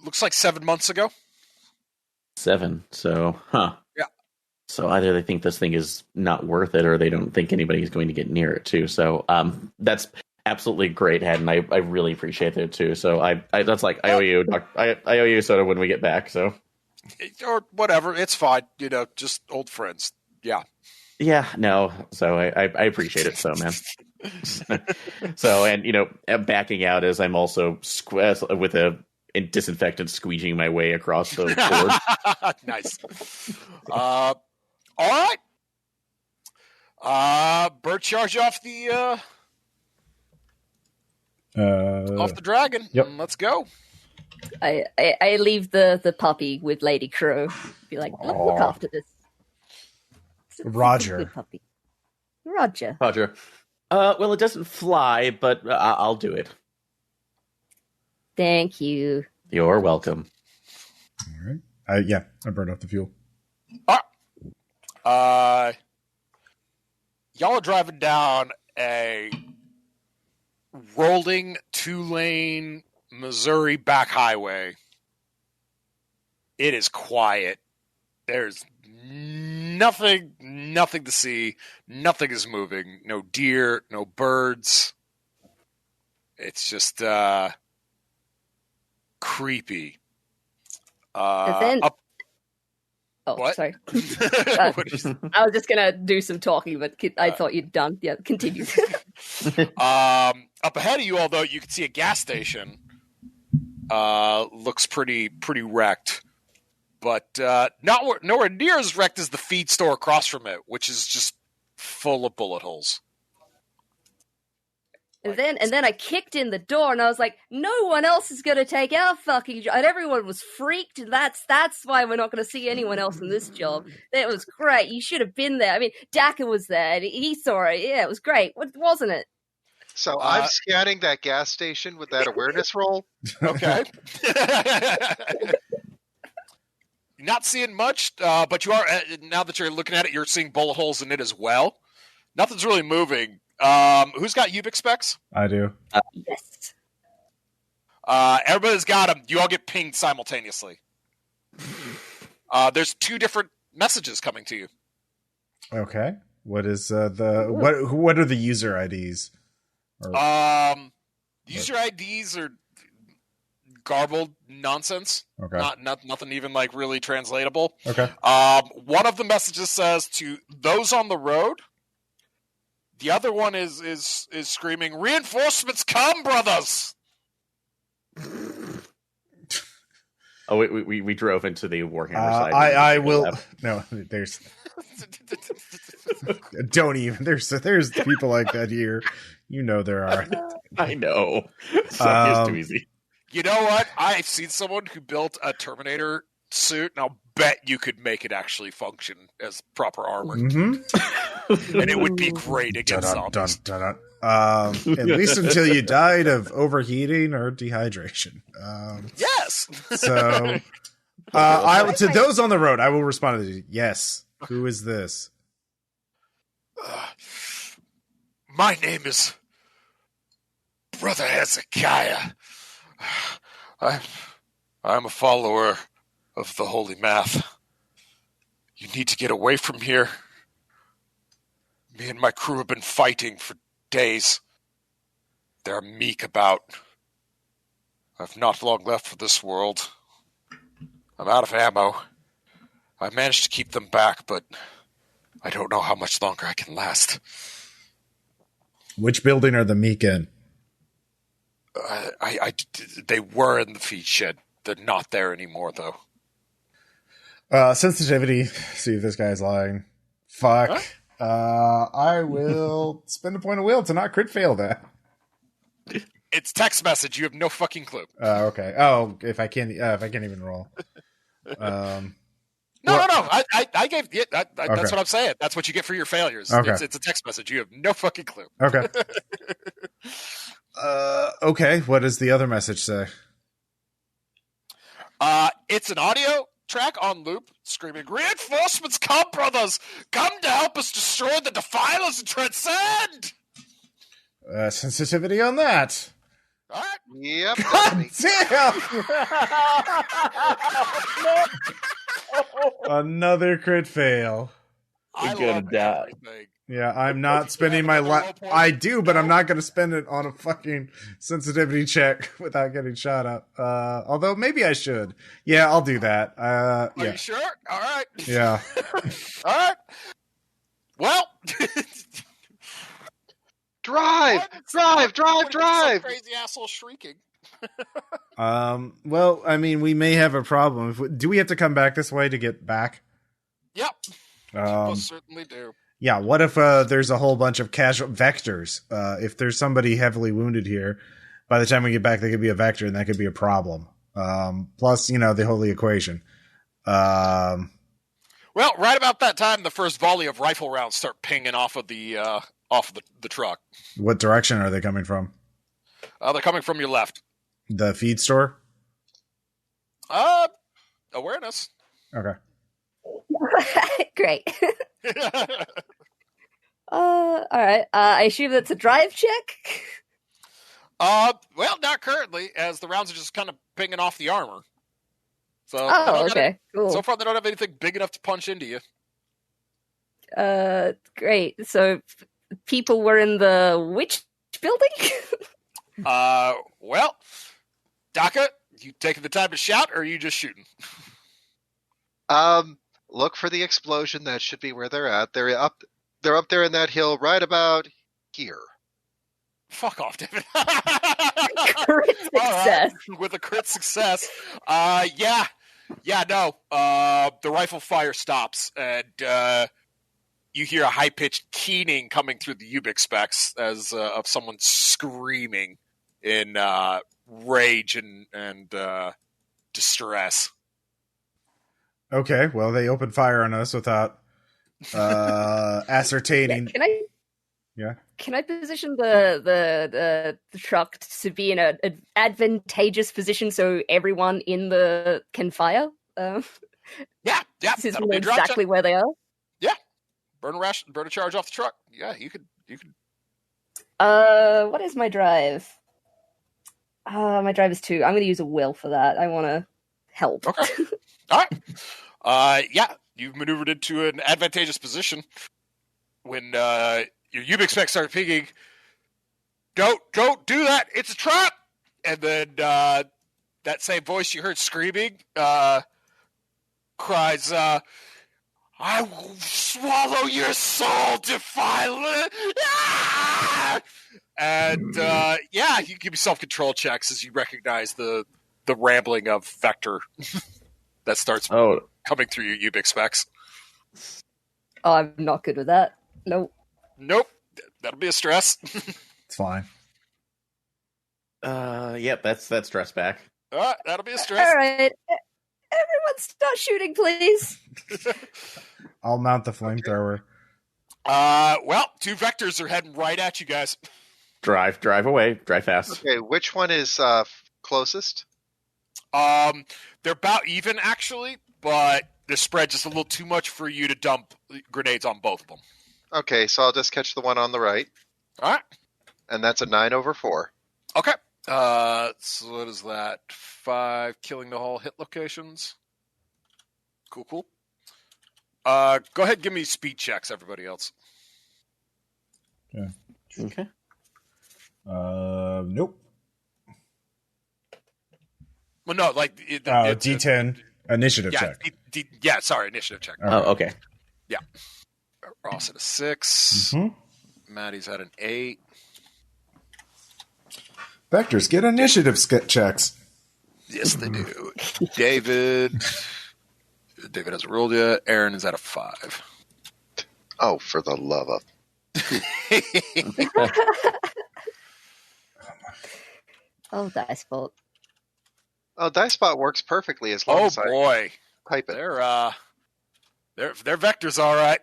Looks like 7 months ago. 7. So, huh. Yeah. So either they think this thing is not worth it, or they don't think anybody's going to get near it too. So, that's absolutely great, Haddon. I really appreciate it too. So I that's like I owe you. I owe you soda when we get back. So, or whatever. It's fine. Just old friends. Yeah. Yeah. No. So I appreciate it. So, man. So, and backing out as I'm also with a disinfectant squeegeing my way across the board. Nice. All right. Bird charge off the dragon. Yep. Let's go. I leave the puppy with Lady Crow. Be like, look after this. It's a Roger. good puppy. Roger. Well, it doesn't fly, but I'll do it. Thank you. You're welcome. All right. I burned off the fuel. Y'all are driving down a rolling 2-lane Missouri back highway. It is quiet. There's nothing to see. Nothing is moving. No deer, no birds. It's just creepy. What? Sorry. What is- I was just gonna do some talking, but I thought you'd done. Yeah, continue. Up ahead of you, although you can see a gas station. Looks pretty wrecked, but nowhere near as wrecked as the feed store across from it, which is just full of bullet holes. And then I kicked in the door, and I was like, "No one else is going to take our fucking job." And everyone was freaked. And that's why we're not going to see anyone else in this job. That was great. You should have been there. I mean, Dakka was there. And he saw it. Yeah, it was great, wasn't it? So I'm scanning that gas station with that awareness roll. Okay. Not seeing much, but you are, now that you're looking at it, you're seeing bullet holes in it as well. Nothing's really moving. Who's got Ubix specs? I do. Yes. Everybody's got them. You all get pinged simultaneously. There's 2 different messages coming to you. Okay. What is what are the user IDs? User IDs are garbled nonsense. Okay. Nothing even like really translatable. Okay. One of the messages says to those on the road. The other one is screaming, "Reinforcements come, brothers!" Oh, we drove into the Warhammer side. I will. No, there's. Don't even. There's people like that here. You know there are. I know. It's too easy. You know what? I've seen someone who built a Terminator suit, and I'll bet you could make it actually function as proper armor. Mm-hmm. And it would be great against zombies. At least until you died of overheating or dehydration. Yes. So, to those on the road, I will respond to yes. Who is this? My name is Brother Hezekiah. I'm a follower of the Holy Math. You need to get away from here. Me and my crew have been fighting for days. They're meek about. I've not long left for this world. I'm out of ammo. I managed to keep them back, but I don't know how much longer I can last. Which building are the meek in? They were in the feed shed. They're not there anymore, though. Sensitivity. See if this guy's lying. Fuck. Huh? I will spend a point of will to not crit fail that. It's text message. You have no fucking clue. Okay. Oh, if I can't even roll. No. I gave it. That's what I'm saying. That's what you get for your failures. Okay. It's a text message. You have no fucking clue. Okay. Okay. What does the other message say? It's an audio track on loop, screaming, "Reinforcements come, brothers! Come to help us destroy the defilers and transcend!" Sensitivity on that. All right. Yep. God damn! Another crit fail. I You're gonna love die. everything. Yeah, I'm not Don't spending you my have another low point? I do, but I'm not going to spend it on a fucking sensitivity check without getting shot up. Although maybe I should. Yeah, I'll do that. Are Yeah. you sure? All right. Yeah. All right. Well, Drive! Drive! Drive! Drive! Crazy asshole shrieking. Well, I mean, we may have a problem. Do we have to come back this way to get back? Yep. Most certainly do. Yeah, what if there's a whole bunch of casual vectors? If there's somebody heavily wounded here, by the time we get back, they could be a vector, and that could be a problem. Plus, the holy equation. Well, right about that time, the first volley of rifle rounds start pinging off of the truck. What direction are they coming from? They're coming from your left. The feed store? Awareness. Okay. Great. All right. I assume that's a drive check. Well, not currently, as the rounds are just kind of pinging off the armor. So, okay, cool. So far, they don't have anything big enough to punch into you. Great. So, people were in the which building? Well, Dakka, you taking the time to shout, or are you just shooting? Look for the explosion. That should be where they're at. They're up there in that hill, right about here. Fuck off, David. Crit success. Right. With a crit success. No. The rifle fire stops, and you hear a high-pitched keening coming through the Ubix specs as of someone screaming in rage and distress. Okay, well, they opened fire on us without ascertaining. Can I position the truck to be in an advantageous position so everyone in the can fire? Yeah. This is That'll be exactly where they are. Yeah, burn a charge off the truck. Yeah, you could. What is my drive? My drive is 2. I'm going to use a will for that. I want to help. Okay. All right. Yeah, you've maneuvered into an advantageous position when your Ubix specs start pinging. Don't do that. It's a trap. And then that same voice you heard screaming cries, "I will swallow your soul, defiler!" Ah! And you can give me self-control checks as you recognize the rambling of Vector that starts coming through your Ubix specs. Oh, I'm not good with that. Nope. That'll be a stress. It's fine. Yep, that's stress back. That'll be a stress. All right. Everyone start shooting, please. I'll mount the flamethrower. Well, 2 vectors are heading right at you guys. Drive away. Drive fast. Okay, which one is closest? They're about even, actually, but the spread just a little too much for you to dump grenades on both of them. Okay, so I'll just catch the one on the right. All right. And that's a 9/4. Okay. So what is that? 5 killing the whole hit locations. Cool. Go ahead and give me speed checks, everybody else. Yeah. Okay. Nope. Well, no, like... D10 initiative check. Initiative check. Oh, okay. Yeah. Ross at a 6. Mm-hmm. Maddy's at an 8. Vectors, get initiative checks. Yes, they do. David hasn't rolled yet. Aaron is at a 5. Oh, for the love of... Oh, Dice Bolt. Oh, DiceBot works perfectly as long as boy. I type it. They're vectors, all right.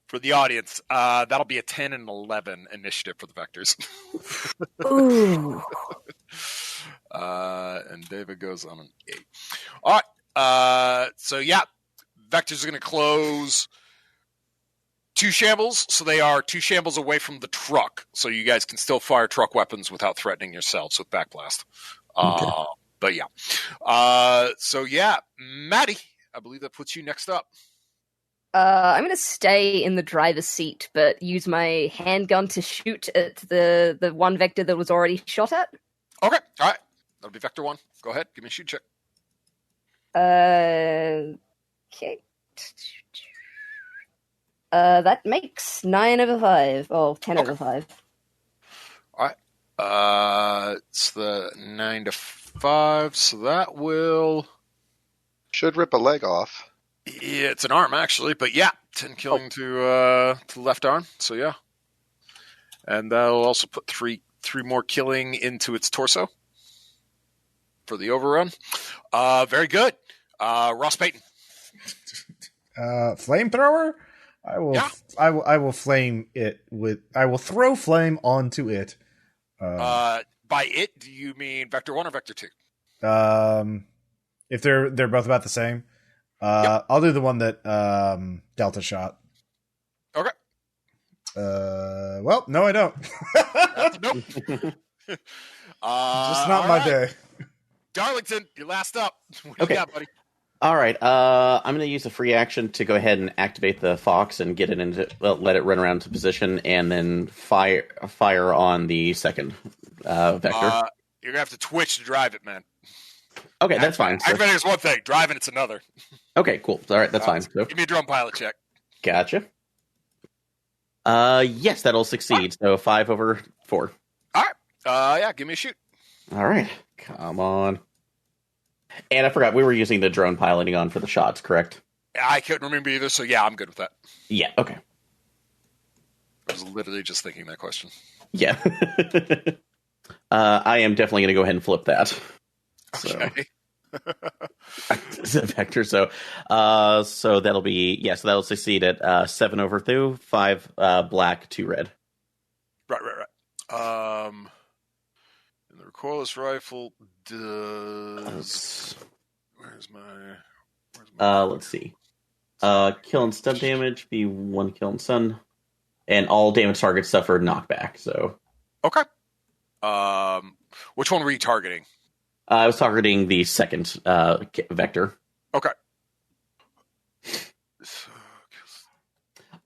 For the audience, that'll be a 10 and 11 initiative for the vectors. Ooh. And David goes on an 8. All right. Vectors are going to close 2 shambles, so they are 2 shambles away from the truck, so you guys can still fire truck weapons without threatening yourselves with backblast. Okay. But yeah. Maddy, I believe that puts you next up. I'm going to stay in the driver's seat, but use my handgun to shoot at the one vector that was already shot at. Okay, all right. That'll be Vector 1. Go ahead, give me a shoot check. Okay. That makes 9 over 5. Oh, 10 Okay. over 5. All right. It's the 9 to 5, so that will. Should rip a leg off. Yeah, it's an arm actually, but yeah, 10 killing to the left arm. So yeah, and that'll also put three more killing into its torso for the overrun. Very good, Ross Payton. Flamethrower. I will. Yeah. I will flame it with. I will throw flame onto it. By it, do you mean Vector 1 or Vector 2? If they're both about the same, I'll do the one that Delta shot. Okay. Well, no, I don't. Nope. Just not my day. Darlington, you're last up. What Okay. you got, buddy? All right. I'm going to use a free action to go ahead and activate the fox and get it into, let it run around to position, and then fire on the second vector. You're gonna have to twitch to drive it, man. Okay, that's fine. So, Activating is one thing, driving it's another. okay, cool. All right, that's fine. So, Give me a drone pilot check. gotcha. Yes, that'll succeed. So 5 over 4. All right. Yeah, give me a shoot. All right, come on. And I forgot we were using the drone piloting on for the shots, correct? I couldn't remember either, so yeah, I'm good with that. Yeah. Okay. I was literally just thinking that question. Yeah. I am definitely going to go ahead and flip that. Okay. So, vector. So that'll be so that'll succeed at 7 over 2, 5 black, 2 red. Right. And the recoilless rifle does. Where's my? Let's see. Kill and stun damage, be 1 kill and stun, and all damage targets suffer knockback. So Okay. Which one were you targeting? I was targeting the second vector. Okay.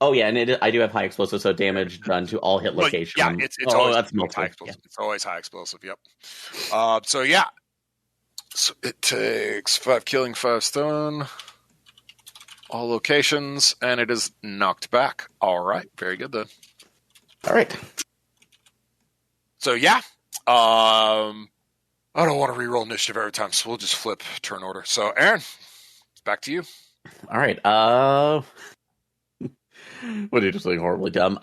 Oh yeah, and I do have high explosive, so damage done to all hit locations. Yeah, it's always that's high multiple. explosive. Yeah. It's always high explosive. Yep. So yeah. So it takes 5 killing, 5 stun, all locations, and it is knocked back. All right, very good then. All right. So yeah, I don't want to reroll initiative every time, so we'll just flip turn order. So Aaron, it's back to you. All right. What are you just saying? Horribly dumb.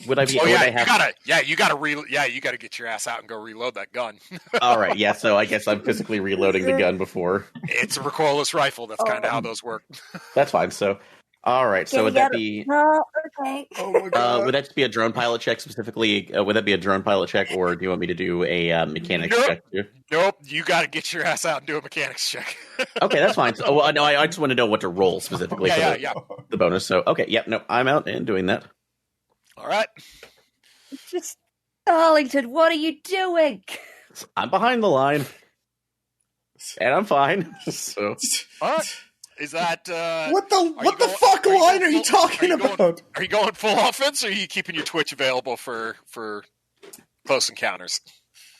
Would I be? Oh would yeah, I have... you gotta get your ass out and go reload that gun. All right. Yeah. So I guess I'm physically reloading the gun before. It's a recoilless rifle. That's kind of how those work. That's fine. So, all right. So would that be? Okay. Oh my god. Would that just be a drone pilot check specifically? Would that be a drone pilot check, or do you want me to do a mechanics check too? Nope, you got to get your ass out and do a mechanics check. Okay, that's fine. So, no, I just want to know what to roll specifically for the bonus. So, okay, yep, no, I'm out and doing that. All right. Just Darlington, what are you doing? I'm behind the line, and I'm fine. So, All right. Is that What the fuck line are you talking about? Are you going full offense, or are you keeping your Twitch available for close encounters?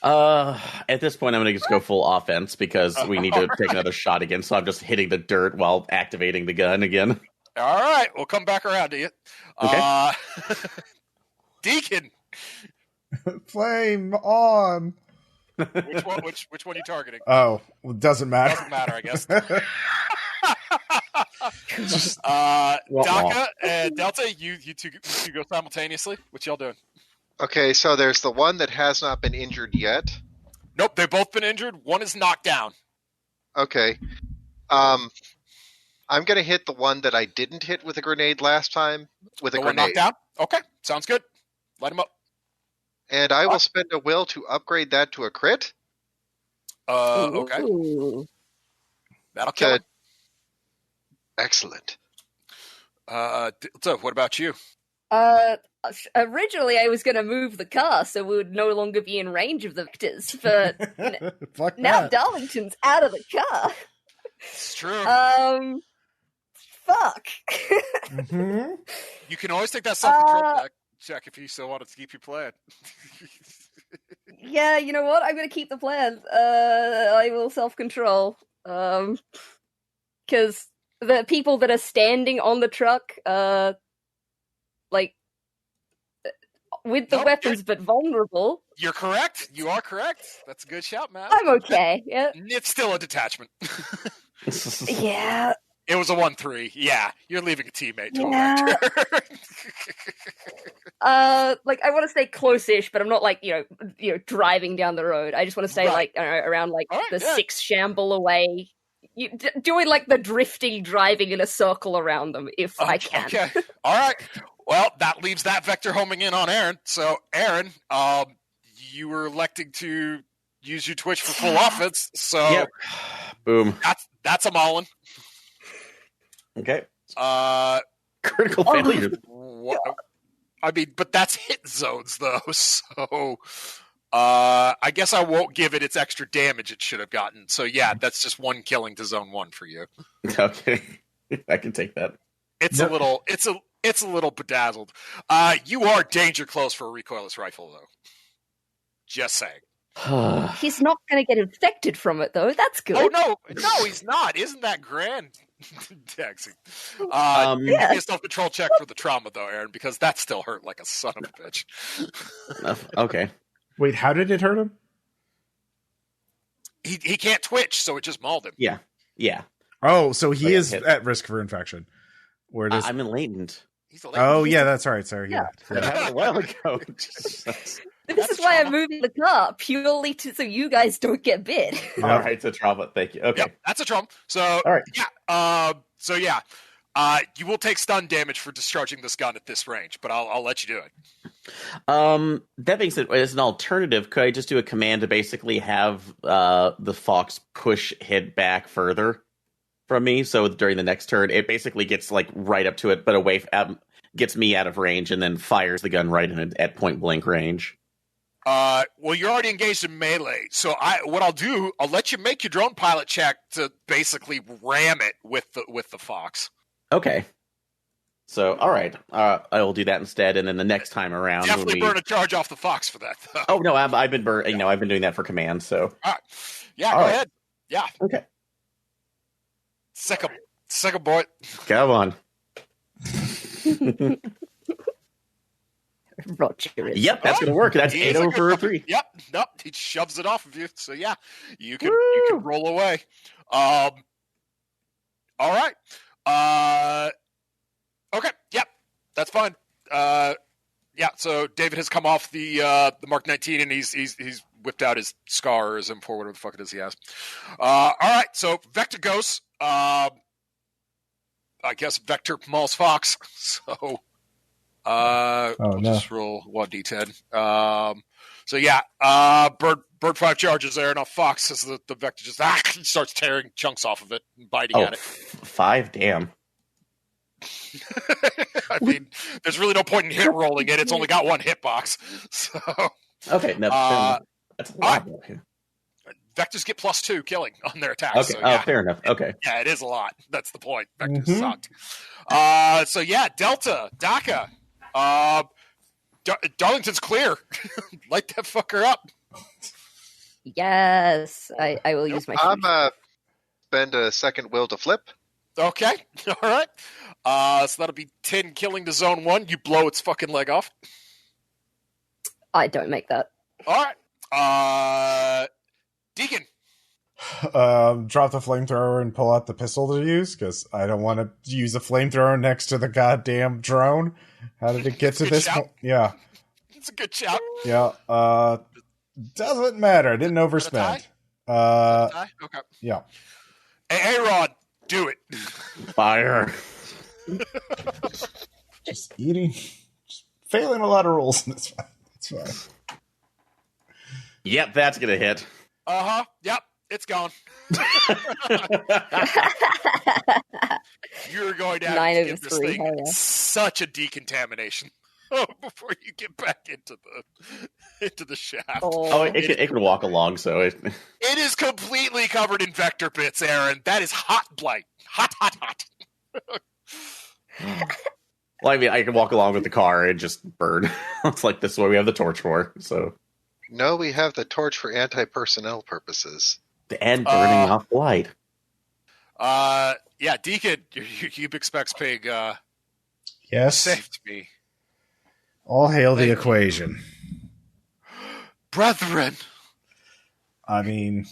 At this point, I'm going to just go full offense because we need to take another shot again. So I'm just hitting the dirt while activating the gun again. All right, we'll come back around to you. Okay. Deacon, Flame on. which one are you targeting? Oh, well, doesn't matter. Doesn't matter, I guess. Dakka and Delta, you two go simultaneously. What y'all doing? Okay, so there's the one that has not been injured yet. Nope, they've both been injured. One is knocked down. Okay. I'm going to hit the one that I didn't hit with a grenade last time with a One grenade. knocked down? Okay, sounds good. Light him up. And I will spend a will to upgrade that to a crit. Okay. Ooh. That'll kill him. Excellent. So, what about you? Originally I was going to move the car so we would no longer be in range of the vectors, but Fuck now that. Darlington's out of the car. It's true. Fuck. Mhm. You can always take that self-control check if you still want to keep your plan. Yeah, you know what? I'm going to keep the plan. I will self-control. Because the people that are standing on the truck, with the Nope, weapons but vulnerable, You're correct. You are correct. That's a good shout, man. I'm okay. Yeah. It's still a detachment. Yeah. It was a 1-3. Yeah, you're leaving a teammate to Yeah. a vector. Like I want to stay close-ish, but I'm not like driving down the road. I just want to stay Right. like I don't know, around like All right, the yeah. 6 shamble away, doing like the drifting, driving in a circle around them if I can. Okay. All right. Well, that leaves that vector homing in on Aaron. So, Aaron, you were electing to use your Twitch for full offense. So, Yep. Boom. That's a Maulin. Okay. Oh, Critical failure. I mean, but that's hit zones, though. So, I guess I won't give it its extra damage it should have gotten. So, yeah, that's just 1 killing to zone 1 for you. Okay. I can take that. It's a little bedazzled. You are danger close for a recoilless rifle, though. Just saying. He's not going to get infected from it, though. That's good. Oh no, he's not. Isn't that grand? Dexy. Yeah. Give me a self-control check for the trauma, though, Aaron, because that still hurt like a son of a bitch. Okay. Wait, how did it hurt him? He can't twitch, so it just mauled him. Yeah. Oh, so he yeah, is hit. at risk for infection. Where does? I'm in latent. He's a Oh yeah, that's right. Sorry. Yeah. That happened a while ago. Jesus. This That's is why I'm trauma. moving the car, purely so you guys don't get bit. Yeah. All right, so trauma. Thank you. Okay. Yep, that's a trauma. So, All right. yeah. You will take stun damage for discharging this gun at this range, but I'll let you do it. That being said, as an alternative, could I just do a command to basically have the fox push head back further from me? So during the next turn, it basically gets like right up to it, but away, gets me out of range, and then fires the gun right at point blank range. Well, you're already engaged in melee, so what I'll do, I'll let you make your drone pilot check to basically ram it with the fox. Okay. So, all right, I will do that instead, and then the next time around, Definitely burn a charge off the fox for that, though. Oh no, I've been I've been doing that for command. So, All right. Yeah, All go right. ahead. Yeah, okay, sick him, boy. come on. Roger it. Yep, that's gonna work. That's He's 8 a over good 3. Yep, nope, he shoves it off of you. So yeah, you can Woo! roll away. All right. Okay. Yep, that's fine. Yeah. So David has come off the Mark 19, and he's whipped out his scar or his M4, whatever the fuck it is he has. All right. So Vector goes. I guess Vector mauls Fox. So. We'll just roll 1d10. So yeah, bird 5 charges there, and a fox as the vector just starts tearing chunks off of it and biting at it. 5, damn. I mean, there's really no point in hit rolling it. It's only got 1 hitbox. So Okay, no, that's a lot. vectors get +2 killing on their attacks. Okay, So, yeah. fair enough. Okay. Yeah, it is a lot. That's the point. Vectors Mhm. sucked. So yeah, Delta, Dakka. Darlington's clear. Light that fucker up. Yes, I will use my. I'm spend a second will to flip. Okay, all right. So that'll be 10 killing to zone 1. You blow its fucking leg off. I don't make that. All right. Deacon. Drop the flamethrower and pull out the pistol to use, because I don't want to use a flamethrower next to the goddamn drone. How did it get to Good this shout. point? Yeah. It's a good shout. Yeah. Doesn't matter. I didn't overspend. Okay. Yeah. Hey, Rod, do it. Fire. Just eating. Just failing a lot of rules. That's fine. That's fine. Yep, that's gonna hit. Yep. It's gone. You're going to have 9 to over give this 3, thing hell yeah. such a decontamination before you get back into the shaft. Oh, it can walk along, so it. It is completely covered in vector bits, Aaron. That is hot blight. Hot. Well, I mean, I can walk along with the car and just burn. It's like this is what we have the torch for. So, No, we have the torch for anti-personnel purposes. and burning off light. Yeah, Deacon, your big specs pig Yes. saved me. All hail the Thank you. equation. Brethren. I mean,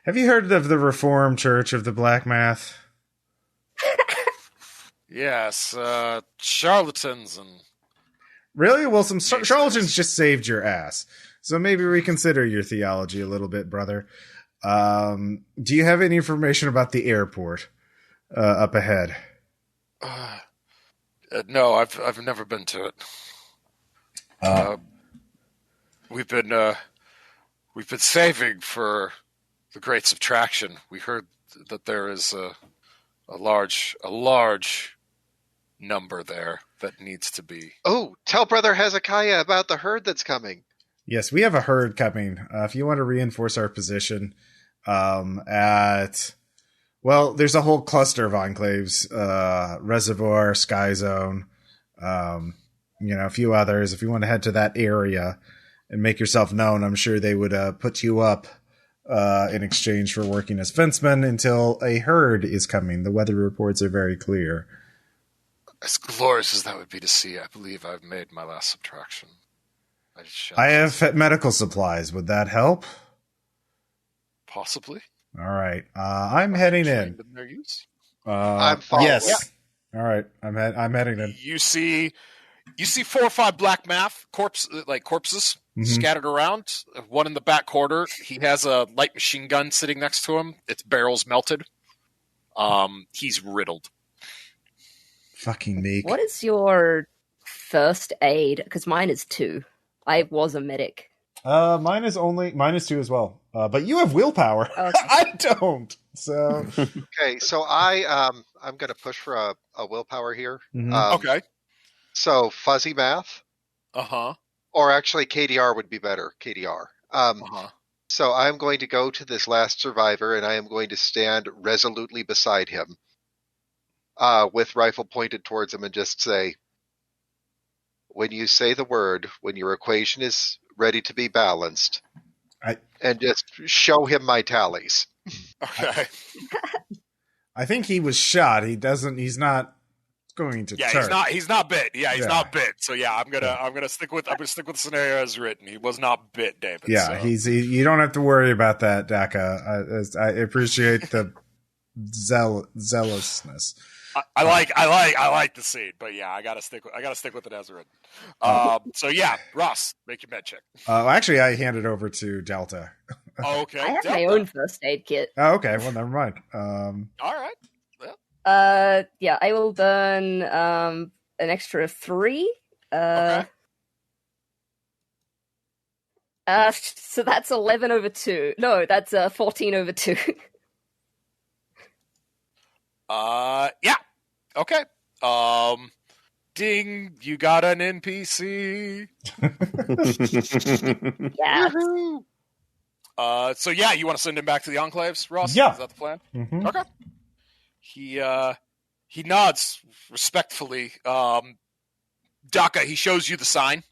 have you heard of the Reformed Church of the Black Math? Yes, charlatans and... Really? Well, some Naysayers. charlatans just saved your ass. So maybe reconsider your theology a little bit, brother. Do you have any information about the airport up ahead? No, I've never been to it. We've been saving for the great subtraction. We heard that there is a large number there that needs to be. Oh, tell Brother Hezekiah about the herd that's coming. Yes, we have a herd coming. If you want to reinforce our position there's a whole cluster of enclaves, Reservoir, Sky Zone, a few others. If you want to head to that area and make yourself known, I'm sure they would put you up in exchange for working as fencemen until a herd is coming. The weather reports are very clear. As glorious as that would be to see, I believe I've made my last subtraction. I have medical supplies. Would that help? Possibly. All right. I'm heading in. Their use. I'm following. Yes. All right. I'm heading in. You see 4 or 5 black math corpses Mm-hmm. scattered around. One in the back corner. He has a light machine gun sitting next to him. Its barrel's melted. He's riddled. Fucking meek. What is your first aid? Because mine is 2. I was a medic. Mine is 2 as well. But you have willpower. Okay. I don't. So Okay, so I'm going to push for a willpower here. Mhm. Okay. So fuzzy math, Uh-huh. or actually KDR would be better. KDR. Uh-huh. So I'm going to go to this last survivor, and I am going to stand resolutely beside him, with rifle pointed towards him, and just say, "When you say the word, when your equation is ready to be balanced," and just show him my tallies. Okay. I think he was shot. He's not going to Yeah, turn. he's not bit. Yeah, he's Yeah. not bit. So yeah, I'm gonna stick with the scenario as written. He was not bit, David. Yeah, so. you don't have to worry about that, Dakka. I appreciate the zealousness. I like the scene, but yeah, I gotta stick with it as written. So yeah, Ross, make your med check. Actually, I hand it over to Delta. Okay. I have my Delta. own first aid kit. Oh, okay. Well, never mind. All right. Yeah, I will burn an extra 3. Okay. So that's 11 over 2. No, that's 14 over 2. Yeah. Okay. Ding, you got an NPC. Yeah. Woohoo! So yeah, you want to send him back to the enclaves, Ross? Yeah. Is that the plan? Mhm. Okay. He nods respectfully. Dakka, he shows you the sign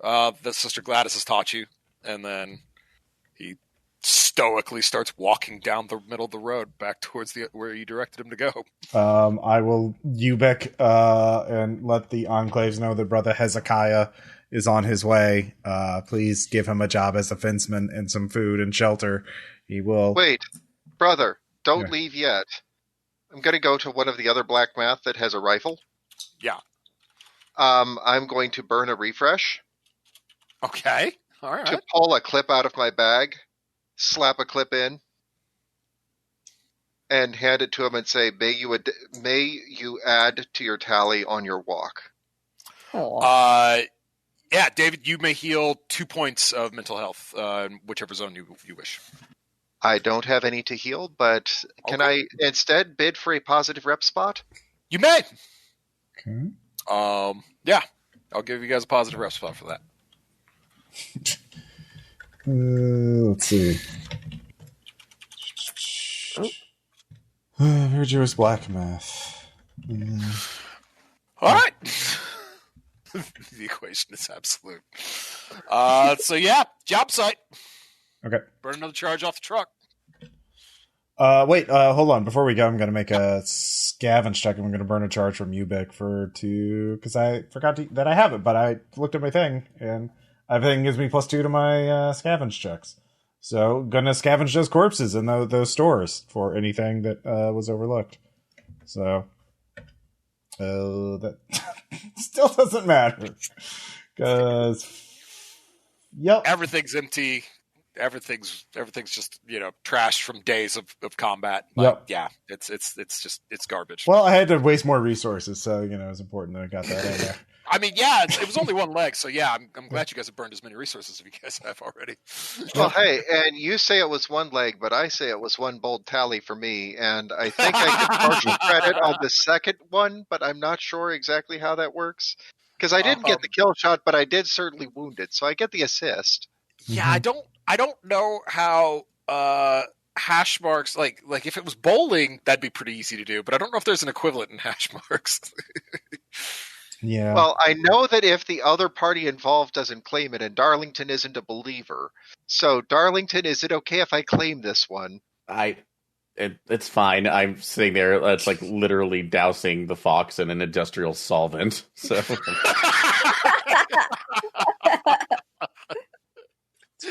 that Sister Gladys has taught you, and then he stoically starts walking down the middle of the road back towards where you directed him to go. I will Ubek and let the enclaves know that Brother Hezekiah is on his way. Please give him a job as a fenceman and some food and shelter. He will. Wait, brother, don't Yeah. leave yet. I'm going to go to one of the other black math that has a rifle. Yeah. I'm going to burn a refresh Okay. All right. to pull a clip out of my bag, slap a clip in, and hand it to him and say, may you add to your tally on your walk. Aw. Yeah, David, you may heal 2 points of mental health in whichever zone you wish. I don't have any to heal, but can Okay. I instead bid for a positive rep spot? You may. Okay. Yeah, I'll give you guys a positive rep spot for that. Let's see. Virtuous black math. All right. The equation is absolute. So yeah, job site. Okay. Burn another charge off the truck. Wait, hold on. Before we go, I'm going to make a scavenge check. I'm going to burn a charge from Ubik because I forgot that I have it, but I looked at my thing, and everything gives me +2 to my scavenge checks. So, gonna scavenge those corpses in those stores for anything that was overlooked. So, that still doesn't matter. Because, yep. Everything's empty. Everything's just trash from days of combat. Yep. Yeah, it's garbage. Well, I had to waste more resources, so it was important that I got that in there. I mean, yeah, it was only one leg, so yeah, I'm glad you guys have burned as many resources as you guys have already. Well, hey, and you say it was one leg, but I say it was one bold tally for me, and I think I get partial credit on the second one, but I'm not sure exactly how that works. Because I didn't get the kill shot, but I did certainly wound it, so I get the assist. Yeah, I don't know how hash marks like if it was bowling, that'd be pretty easy to do, but I don't know if there's an equivalent in hash marks. Yeah. Well, I know that if the other party involved doesn't claim it, and Darlington isn't a believer, so Darlington, is it okay if I claim this one? It's fine. I'm sitting there. It's like literally dousing the fox in an industrial solvent. So. It's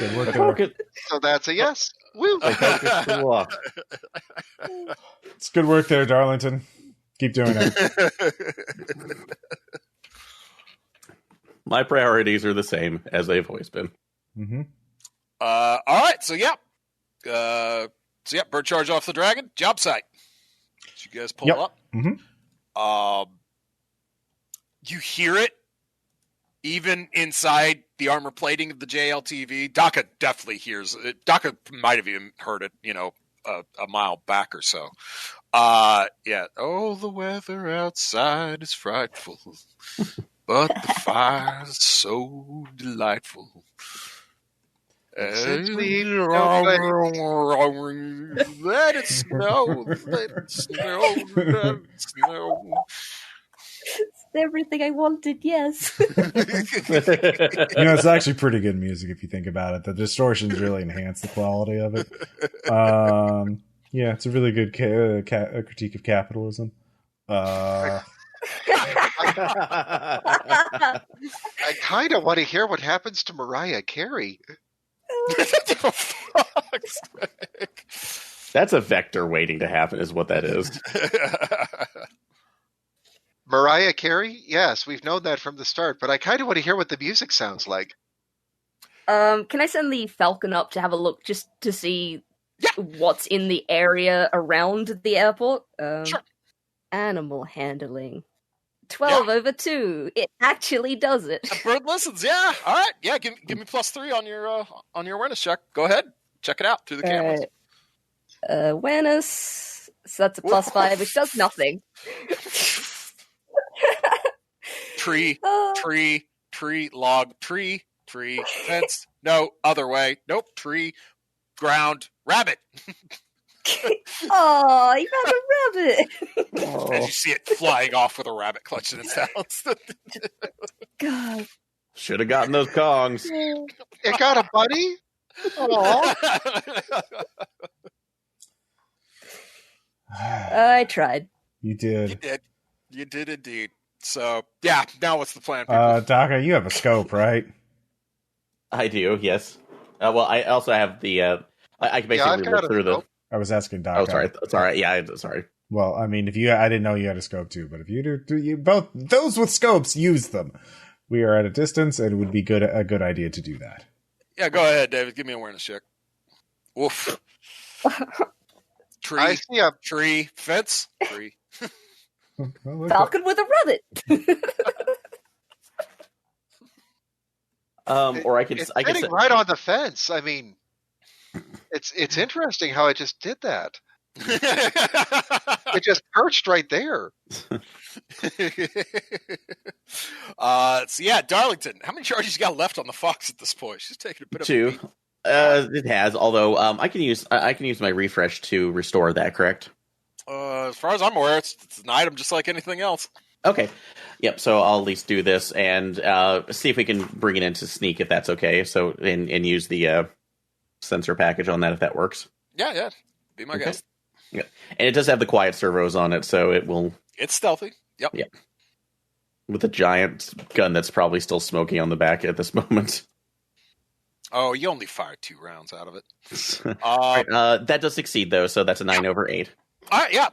good work there. So that's a yes. Woo! It's good work there, Darlington. Keep doing it. My priorities are the same as they've always been. Mm-hmm. All right, so bird charge off the dragon, job site. So you guys pull up. Mm-hmm. You hear it even inside the armor plating of the JLTV. Dakka definitely hears it. Dakka might have even heard it, a mile back or so. Yeah. Oh, the weather outside is frightful, but the fire is so delightful. Since we let it snow, let it snow, let it snow. It's everything I wanted, yes. It's actually pretty good music if you think about it. The distortions really enhance the quality of it. Yeah, it's a really good critique of capitalism. I kind of want to hear what happens to Mariah Carey. That's a vector waiting to happen, is what that is. Mariah Carey? Yes, we've known that from the start, but I kind of want to hear what the music sounds like. Can I send the Falcon up to have a look just to see what's in the area around the airport? Sure. Animal handling. 12 over 2. It actually does it. The bird listens. Yeah. All right. Yeah. Give me +3 on your awareness check. Go ahead. Check it out through the cameras. Awareness. So that's a +5, which does nothing. Tree, log, tree, fence. No, other way. Nope. Tree, ground, rabbit. Oh, you got a rabbit. As you see it flying off with a rabbit clutched in its talons. God. Should have gotten those Kongs. It got a buddy? I tried. You did. You did indeed. So, yeah, now what's the plan, people? Dakka, you have a scope, right? I do, yes. Well, I also have the... I can basically look through the... I was asking Dakka. Oh, sorry. Sorry. Yeah, sorry. Well, I mean, I didn't know you had a scope too, but if you do you both those with scopes, use them. We are at a distance, and it would be a good idea to do that. Yeah, go ahead, David. Give me an awareness check. Woof. Tree, tree, fence, tree. Falcon with a rabbit. Or I could. It's sitting right on the fence. I mean, it's interesting how it just did that. It just perched right there. So yeah, Darlington, how many charges you got left on the fox at this point? She's taking a bit of 2. It has, although I can use my refresh to restore that. Correct? As far as I'm aware, it's an item just like anything else. Okay. Yep. So I'll at least do this and see if we can bring it into sneak if that's okay. So and use the sensor package on that if that works. Yeah. Be my guest. Yeah, and it does have the quiet servos on it, so it will. It's stealthy. Yep. Yeah. With a giant gun that's probably still smoking on the back at this moment. Oh, you only fired 2 rounds out of it. That does succeed though, so that's a 9 over 8. All right, yeah.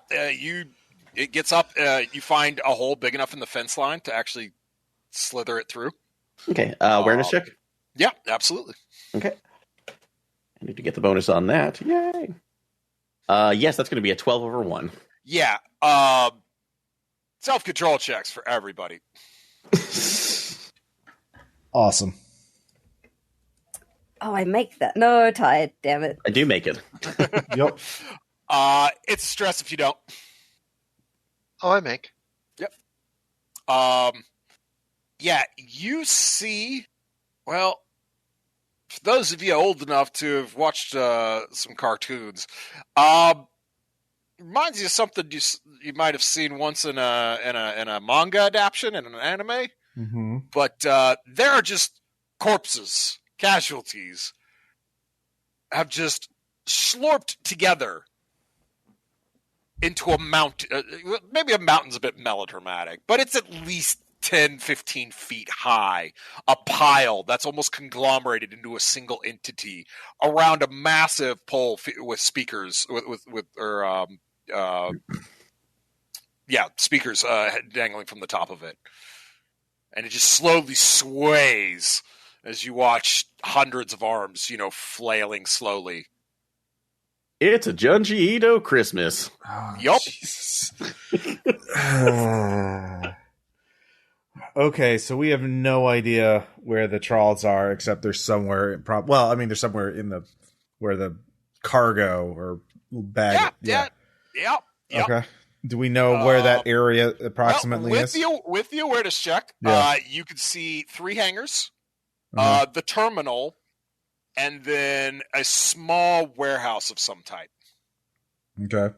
It gets up. You find a hole big enough in the fence line to actually slither it through. Okay, awareness check. Yeah, absolutely. Okay, I need to get the bonus on that. Yay! Yes, that's going to be a 12 over 1. Yeah. Self-control checks for everybody. Awesome. Oh, I make that. No, tired. Damn it. I do make it. Yep. It's a stress if you don't. Oh, I make. Yep. Yeah, you see. Well, for those of you old enough to have watched some cartoons, reminds you of something you might have seen once in a manga adaptation in an anime. Mm-hmm. But there are just corpses, casualties, have just slurped together into a mountain. Maybe a mountain's a bit melodramatic, but it's at least 10, 15 feet high. A pile that's almost conglomerated into a single entity around a massive pole with speakers, speakers dangling from the top of it. And it just slowly sways as you watch hundreds of arms, flailing slowly. It's a Junji Ito Christmas. Oh, Yup. Jesus. Okay, so we have no idea where the troughs are, except they're somewhere. They're somewhere in where the cargo or bag. Yeah. Okay. Do we know where that area approximately is? With the awareness check, Yeah. you can see 3 hangars, Uh-huh. the terminal, and then a small warehouse of some type. Okay.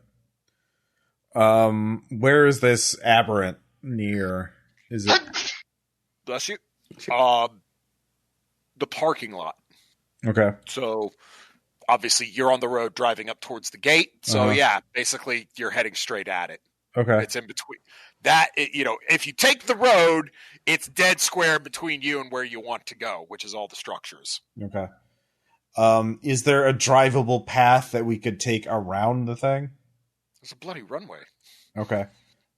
Where is this aberrant near? Is it? Bless you. The parking lot. Okay. So obviously you're on the road driving up towards the gate. So Uh-huh. yeah, basically you're heading straight at it. Okay. It's in between that. If you take the road, it's dead square between you and where you want to go, which is all the structures. Okay. Is there a drivable path that we could take around the thing? There's a bloody runway. Okay.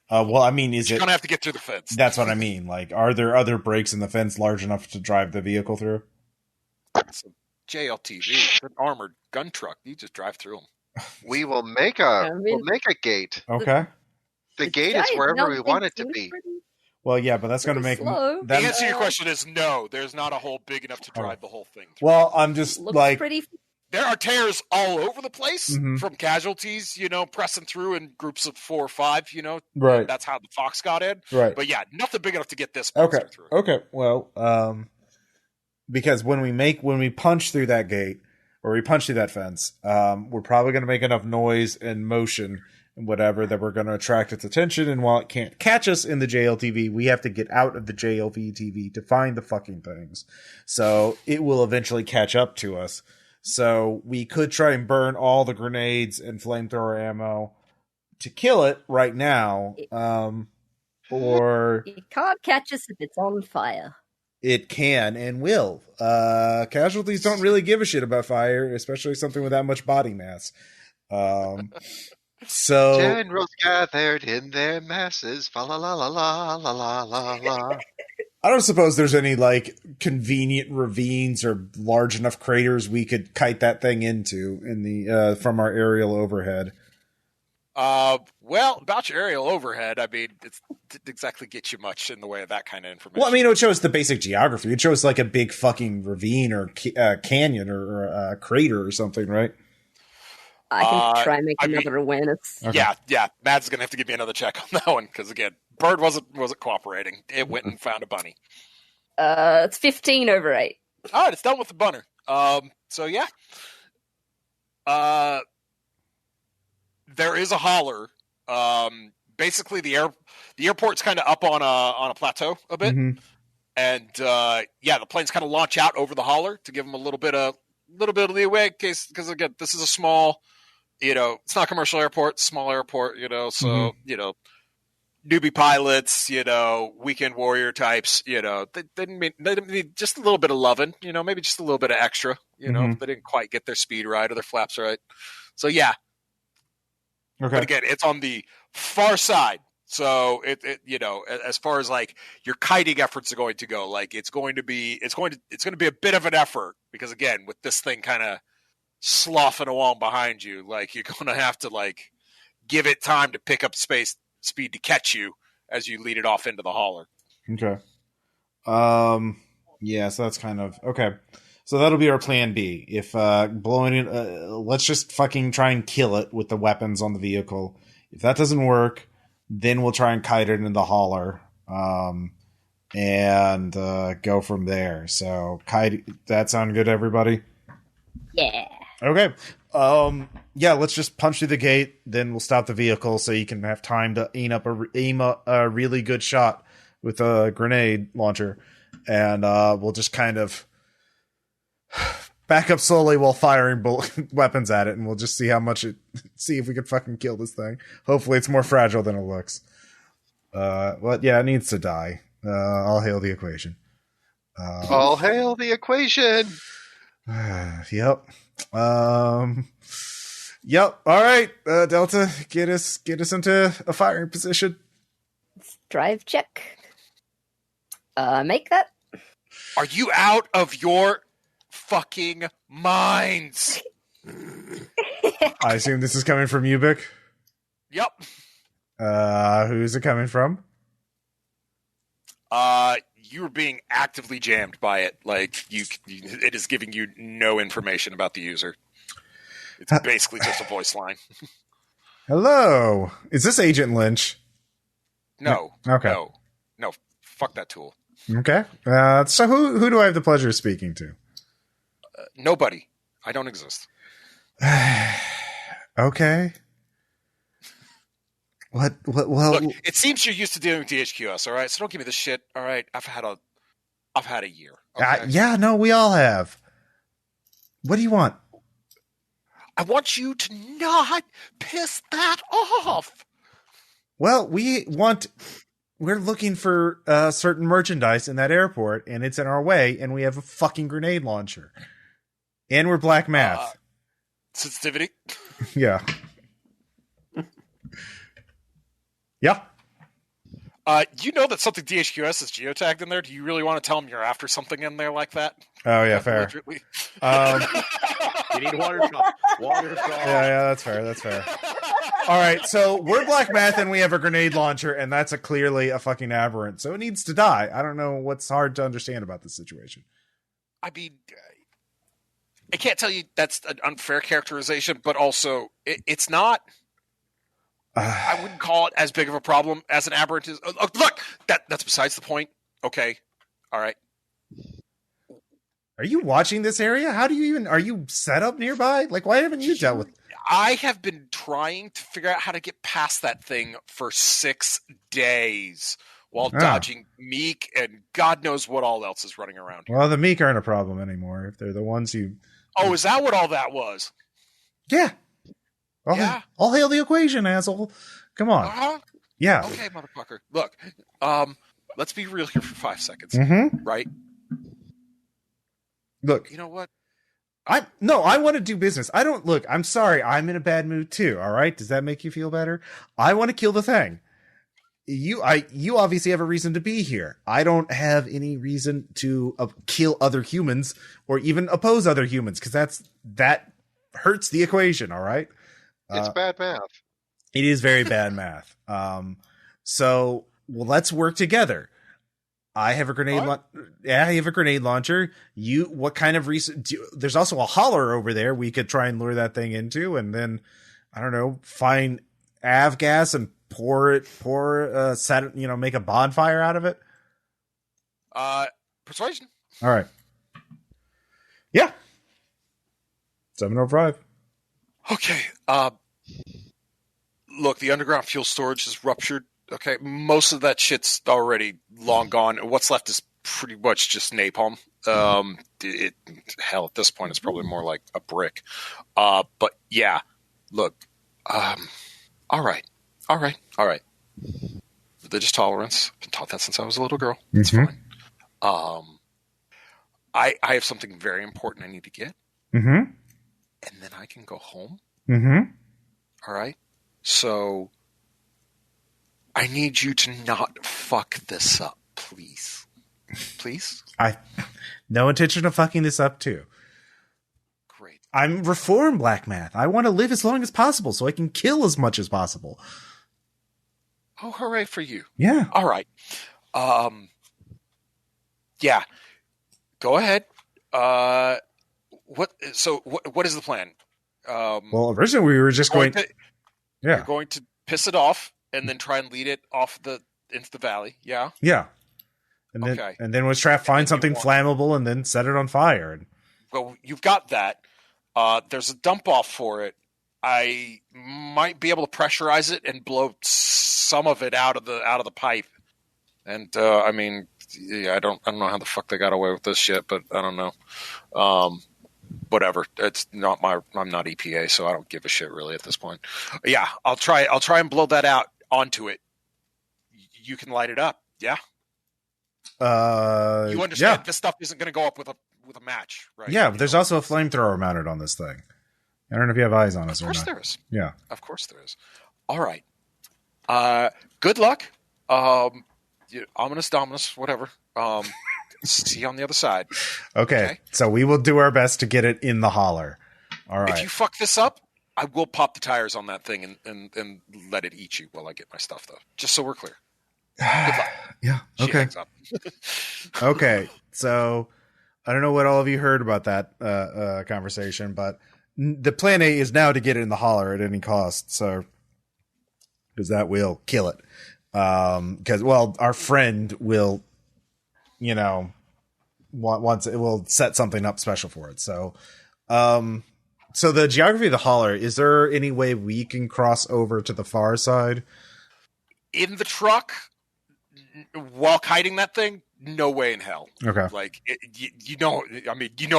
Is You're it? gonna have to get through the fence. That's what I mean. Like, are there other breaks in the fence large enough to drive the vehicle through? It's a JLTV. It's an armored gun truck. You just drive through them. We will make a gate. Okay. The gate is wherever we want it to be. Well, yeah, but that's going to make slow. The answer to your question is no. There's not a hole big enough to drive the whole thing through. Well, I'm just Looks pretty. There are tears all over the place Mhm. from casualties, pressing through in groups of 4 or 5, Right. That's how the Fox got in. Right. But yeah, nothing big enough to get this Okay. monster through. Okay. Well, because when we punch through that gate or we punch through that fence, we're probably going to make enough noise and motion and whatever that we're going to attract its attention. And while it can't catch us in the JLTV, we have to get out of the JLTV to find the fucking things. So it will eventually catch up to us. So we could try and burn all the grenades and flamethrower ammo to kill it right now. Or It can't catch us if it's on fire. it can and will. Casualties don't really give a shit about fire, especially something with that much body mass. So Generals gathered in their masses. Fa la la la la la la la la. I don't suppose there's any convenient ravines or large enough craters we could kite that thing into in the from our aerial overhead. Well, about your aerial overhead, it didn't exactly get you much in the way of that kind of information. Well, it would show us the basic geography. It shows a big fucking ravine or canyon or a crater or something, right? I can try and make another awareness. Okay. Yeah. Matt's gonna have to give me another check on that one because again, Bird wasn't cooperating. It went and found a bunny. It's 15 over 8. All right, it's done with the bunner. So yeah. There is a holler. Basically, the airport's kind of up on a plateau a bit, Mhm. and the planes kind of launch out over the holler to give them a little bit of leeway, because again, this is a small it's not a commercial airport, small airport, so, newbie pilots, weekend warrior types, they need just a little bit of loving, maybe just a little bit of extra, if they didn't quite get their speed right or their flaps right. So, yeah. Okay. But again, it's on the far side. So it as far as like your kiting efforts are going to go, like it's going to be a bit of an effort because again, with this thing kind of sloughing along behind you, like you're going to have to like give it time to pick up speed to catch you as you lead it off into the hauler. Okay. Yeah, so that's kind of okay. So that'll be our plan B. If blowing it, let's just fucking try and kill it with the weapons on the vehicle. If that doesn't work, then we'll try and kite it in the hauler, and go from there. So that sound good, everybody? Yeah. Okay. Yeah, let's just punch through the gate, then we'll stop the vehicle so you can have time to aim a really good shot with a grenade launcher, and we'll just kind of back up slowly while firing weapons at it, and we'll just see see if we can fucking kill this thing. Hopefully it's more fragile than it looks. But yeah, it needs to die. All hail the equation. All hail the equation. Yep. Yep. All right, Delta, get us into a firing position. Drive check. Make that. Are you out of your fucking minds? I assume this is coming from Ubik. Yep. Who's it coming from? You were being actively jammed by it. Like it is giving you no information about the user. It's basically just a voice line. Hello. Is this Agent Lynch? No. Okay. No. Fuck that tool. Okay. So who do I have the pleasure of speaking to? Nobody. I don't exist. Okay. Well, look, it seems you're used to dealing with DHQS, all right? So don't give me this shit, all right? I've had a year. Okay? Yeah, no, we all have. What do you want? I want you to not piss that off. Well, we're looking for certain merchandise in that airport, and it's in our way, and we have a fucking grenade launcher. And we're black math. Sensitivity? Yeah. Yeah. You know that something DHQS is geotagged in there? Do you really want to tell them you're after something in there like that? Oh, yeah, fair. You need water shot. Yeah, that's fair. All right, so we're black math and we have a grenade launcher, and that's clearly a fucking aberrant, so it needs to die. I don't know what's hard to understand about this situation. I mean, I can't tell you that's an unfair characterization, but also it's not. I wouldn't call it as big of a problem as an aberrant is. Look, that's besides the point. Okay, all right. Are you watching this area? Are you set up nearby? Like, why haven't you dealt with? I have been trying to figure out how to get past that thing for 6 days while dodging Meek and God knows what all else is running around here. Well, the Meek aren't a problem anymore if they're the ones you. Oh, is that what all that was? Yeah. Yeah. All hail the equation, asshole. Come on. Uh-huh. Yeah. Okay, motherfucker. Look, let's be real here for 5 seconds. Mm-hmm. Right? Look. You know what? I want to do business. I'm sorry. I'm in a bad mood too. All right. Does that make you feel better? I want to kill the thing. You obviously have a reason to be here. I don't have any reason to kill other humans or even oppose other humans because that hurts the equation. All right. It's bad math. It is very bad math. So let's work together. I have a grenade. I have a grenade launcher. What kind of reason? There's also a hauler over there. We could try and lure that thing into, and then I don't know, find avgas and make a bonfire out of it. Persuasion. All right. Yeah. 705. Okay. Look, the underground fuel storage is ruptured. Okay, most of that shit's already long gone. What's left is pretty much just napalm. Hell, at this point, it's probably more like a brick. But yeah, Look, all right. Religious tolerance. Been taught that since I was a little girl. It's fine. I have something very important I need to get. And then I can go home. All right. So I need you to not fuck this up, please. Please? No intention of fucking this up too. Great. I'm reform Black Math. I want to live as long as possible so I can kill as much as possible. Oh, hooray for you. Yeah. All right. Yeah. Go ahead. What is the plan? Well, originally we were just going You're going to piss it off and then try and lead it off into the valley. Yeah. Yeah. And then was try to find something flammable and then set it on fire. Well, you've got that. There's a dump off for it. I might be able to pressurize it and blow some of it out of the pipe. And I mean, yeah, I don't know how the fuck they got away with this shit, but I don't know. Whatever. It's not I'm not EPA, so I don't give a shit really at this point. Yeah, I'll try and blow that out onto it. You can light it up. Yeah. You understand this stuff isn't going to go up with a match, right? Yeah, but there's also a flamethrower mounted on this thing. I don't know if you have eyes on us or not. Of course there is. Yeah. Of course there is. All right. Good luck. Ominous Dominus, whatever. See you on the other side. Okay. So we will do our best to get it in the holler. All right. If you fuck this up, I will pop the tires on that thing and let it eat you while I get my stuff, though. Just so we're clear. Good luck. Yeah. Okay. Okay. So I don't know what all of you heard about that conversation, but the plan A is now to get it in the holler at any cost. So because that will kill it. Because our friend will, once it will set something up special for it. So, so the geography of the holler, is there any way we can cross over to the far side? In the truck, while kiting that thing, no way in hell. Okay. Like, you know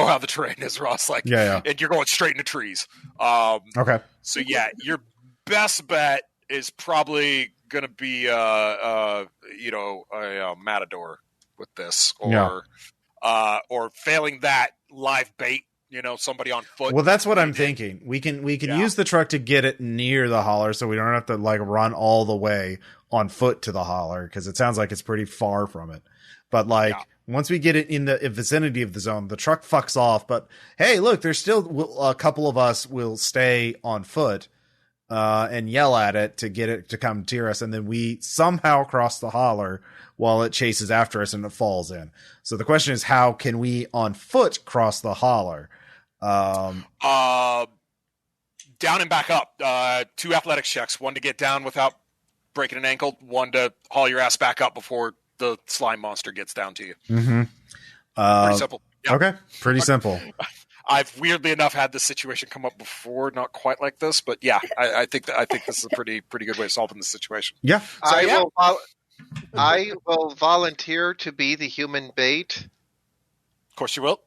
how the terrain is, Ross. Like, yeah. And you're going straight into trees. Okay. So yeah, your best bet is probably going to be, a matador with this, or failing that, live bait. Somebody on foot. Well, that's what I'm thinking. We can use the truck to get it near the holler, so we don't have to run all the way on foot to the holler, because it sounds like it's pretty far from it. But once we get it in the vicinity of the zone, the truck fucks off. But hey, look, there's still a couple of us will stay on foot and yell at it to get it to come tear us, and then we somehow cross the holler while it chases after us and it falls in. So the question is, how can we on foot cross the holler? Down and back up. 2 athletics checks. 1 to get down without breaking an ankle. 1 to haul your ass back up before the slime monster gets down to you. Mm-hmm. Pretty simple. Yep. Okay, pretty simple. I've weirdly enough had this situation come up before, not quite like this, but yeah, I think this is a pretty good way of solving the situation. Yeah. So, I will volunteer to be the human bait. Of course you will,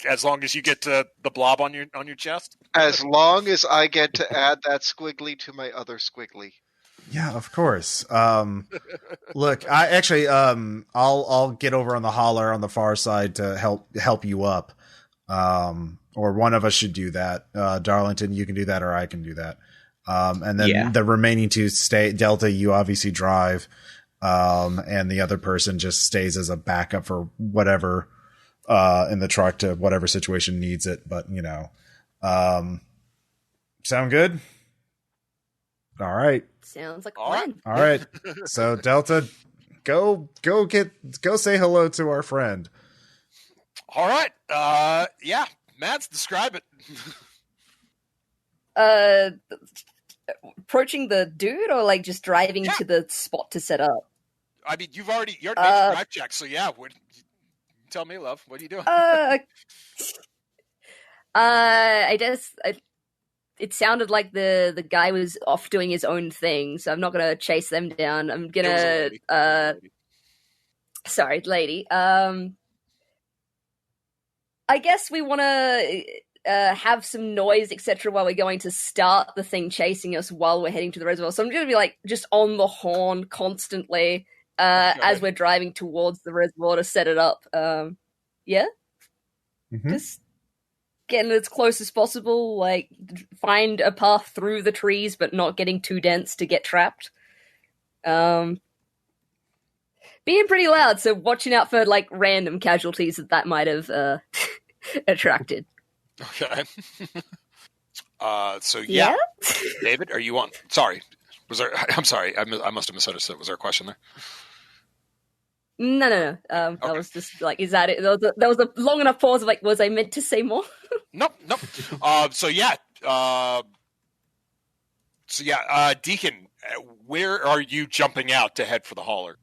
as long as you get the blob on your chest. As long as I get to add that squiggly to my other squiggly. Yeah, of course. Look, I actually, I'll get over on the holler on the far side to help you up. Or one of us should do that. Darlington, you can do that, or I can do that. And then the remaining 2 stay. Delta, you obviously drive. And the other person just stays as a backup for whatever, in the truck to whatever situation needs it. But, sound good? All right. Sounds like a plan. All right. So Delta, go say hello to our friend. All right. Yeah. Mads, describe it. Approaching the dude, or just driving to the spot to set up? I mean, you already made your drive check, so yeah. Tell me, love. What are you doing? I guess it sounded like the guy was off doing his own thing, so I'm not gonna chase them down. I'm gonna sorry, lady. I guess we want to have some noise, etc., while we're going to start the thing chasing us while we're heading to the reservoir. So I'm going to be like just on the horn constantly as we're driving towards the reservoir to set it up. Yeah, just getting as close as possible. Like find a path through the trees, but not getting too dense to get trapped. Being pretty loud, so watching out for like random casualties that might have attracted. Okay. So yeah, David, are you on? Sorry, was there? I'm sorry, I must have misunderstood. Was there a question there? No. Okay. That was just like, is that it? There was a long enough pause of like, was I meant to say more? Nope. So yeah. Deacon, where are you jumping out to head for the hauler?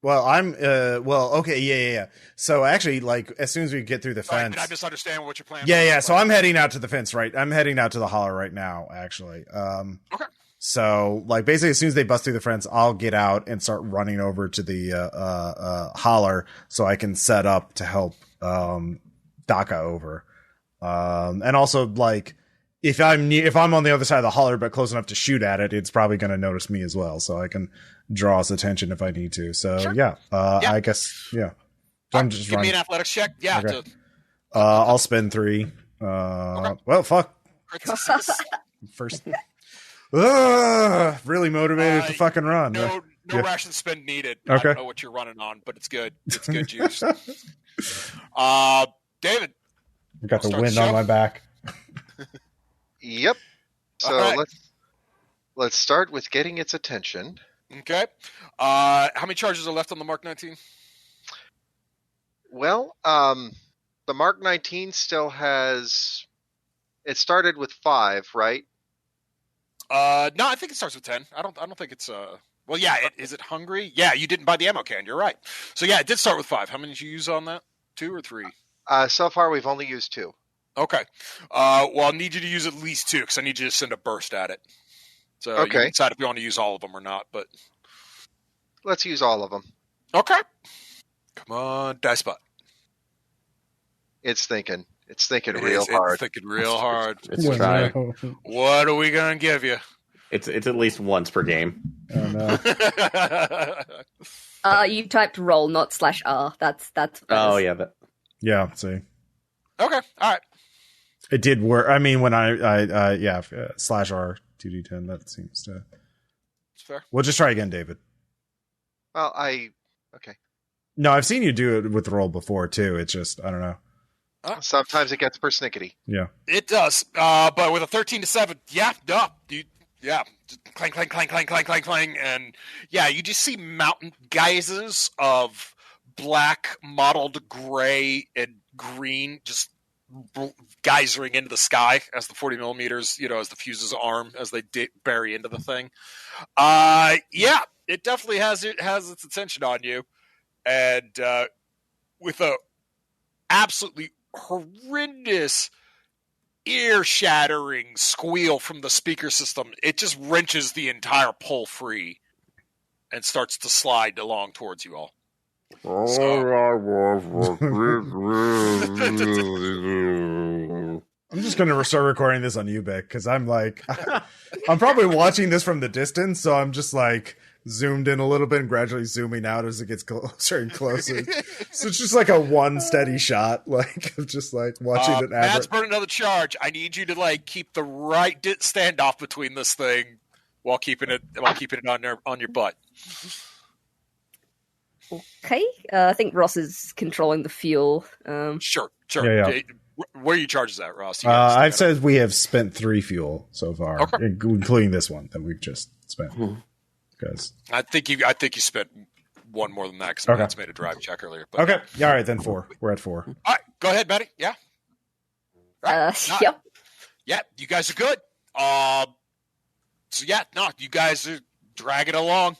Well, I'm okay, yeah. So actually, like, as soon as we get through the fence, did I misunderstand what your plan? Yeah. So I'm heading out to the fence, right? I'm heading out to the holler right now, actually. Okay. So, like, basically, as soon as they bust through the fence, I'll get out and start running over to the holler so I can set up to help Dakka over. And also, like, if I'm on the other side of the holler but close enough to shoot at it, it's probably going to notice me as well, so I can draw its attention if I need to. So sure. I guess I'm just give running. me an athletics check. Yeah. Okay. I'll spend 3. Okay. Well, fuck. First. Really motivated to fucking run. No ration spend needed. Okay. I don't know what you're running on, but it's good. It's good juice. David. I got the wind on my back. Yep. So right. let's start with getting its attention. Okay. How many charges are left on the Mark 19? Well, the Mark 19 still has. It started with 5, right? No, I think it starts with 10. I don't think it's Well, yeah. Is it hungry? Yeah, you didn't buy the ammo can. You're right. So yeah, it did start with 5. How many did you use on that? 2 or 3? So far, we've only used 2. Okay. Well, I'll need you to use at least 2 because I need you to send a burst at it. So you can decide if you want to use all of them or not. But let's use all of them. Okay. Come on, dice butt. It's thinking. It's thinking real hard. It's thinking real hard. It's trying. What are we gonna give you? It's at least once per game. Oh no. You typed roll, not /R. That's. Oh yeah. Yeah. See. Okay. All right. It did work. I mean, when I /R 2d10. That seems to. It's fair. We'll just try again, David. Well, okay. No, I've seen you do it with the roll before too. It's just I don't know. Sometimes it gets persnickety. Yeah, it does. But with a 13 to 7, dude. Yeah, just clang, clang, clang, clang, clang, clang, clang, and yeah, you just see mountain geysers of black, mottled gray, and green, just geysering into the sky as the 40 millimeters, as the fuses arm as they bury into the thing. Yeah, it definitely has its attention on you, and with a absolutely horrendous, ear-shattering squeal from the speaker system, it just wrenches the entire pole free and starts to slide along towards you all. I'm just going to start recording this on Ubik because I'm like, I'm probably watching this from the distance, so I'm just like zoomed in a little bit and gradually zooming out as it gets closer and closer. So it's just like a one steady shot, like of just like watching it. Matt's burning another charge. I need you to like keep the right standoff between this thing while keeping it on your butt. Okay. I think Ross is controlling the fuel. Sure. Yeah. Where are your charges at, Ross? I've said we have spent 3 fuel so far, including this one that we've just spent. Because I think you spent 1 more than that because Matt's made a drive check earlier. But. Okay. All right, then 4. We're at 4. All right, go ahead, Maddy. Yeah. Yep. Yeah, you guys are good. You guys are dragging along.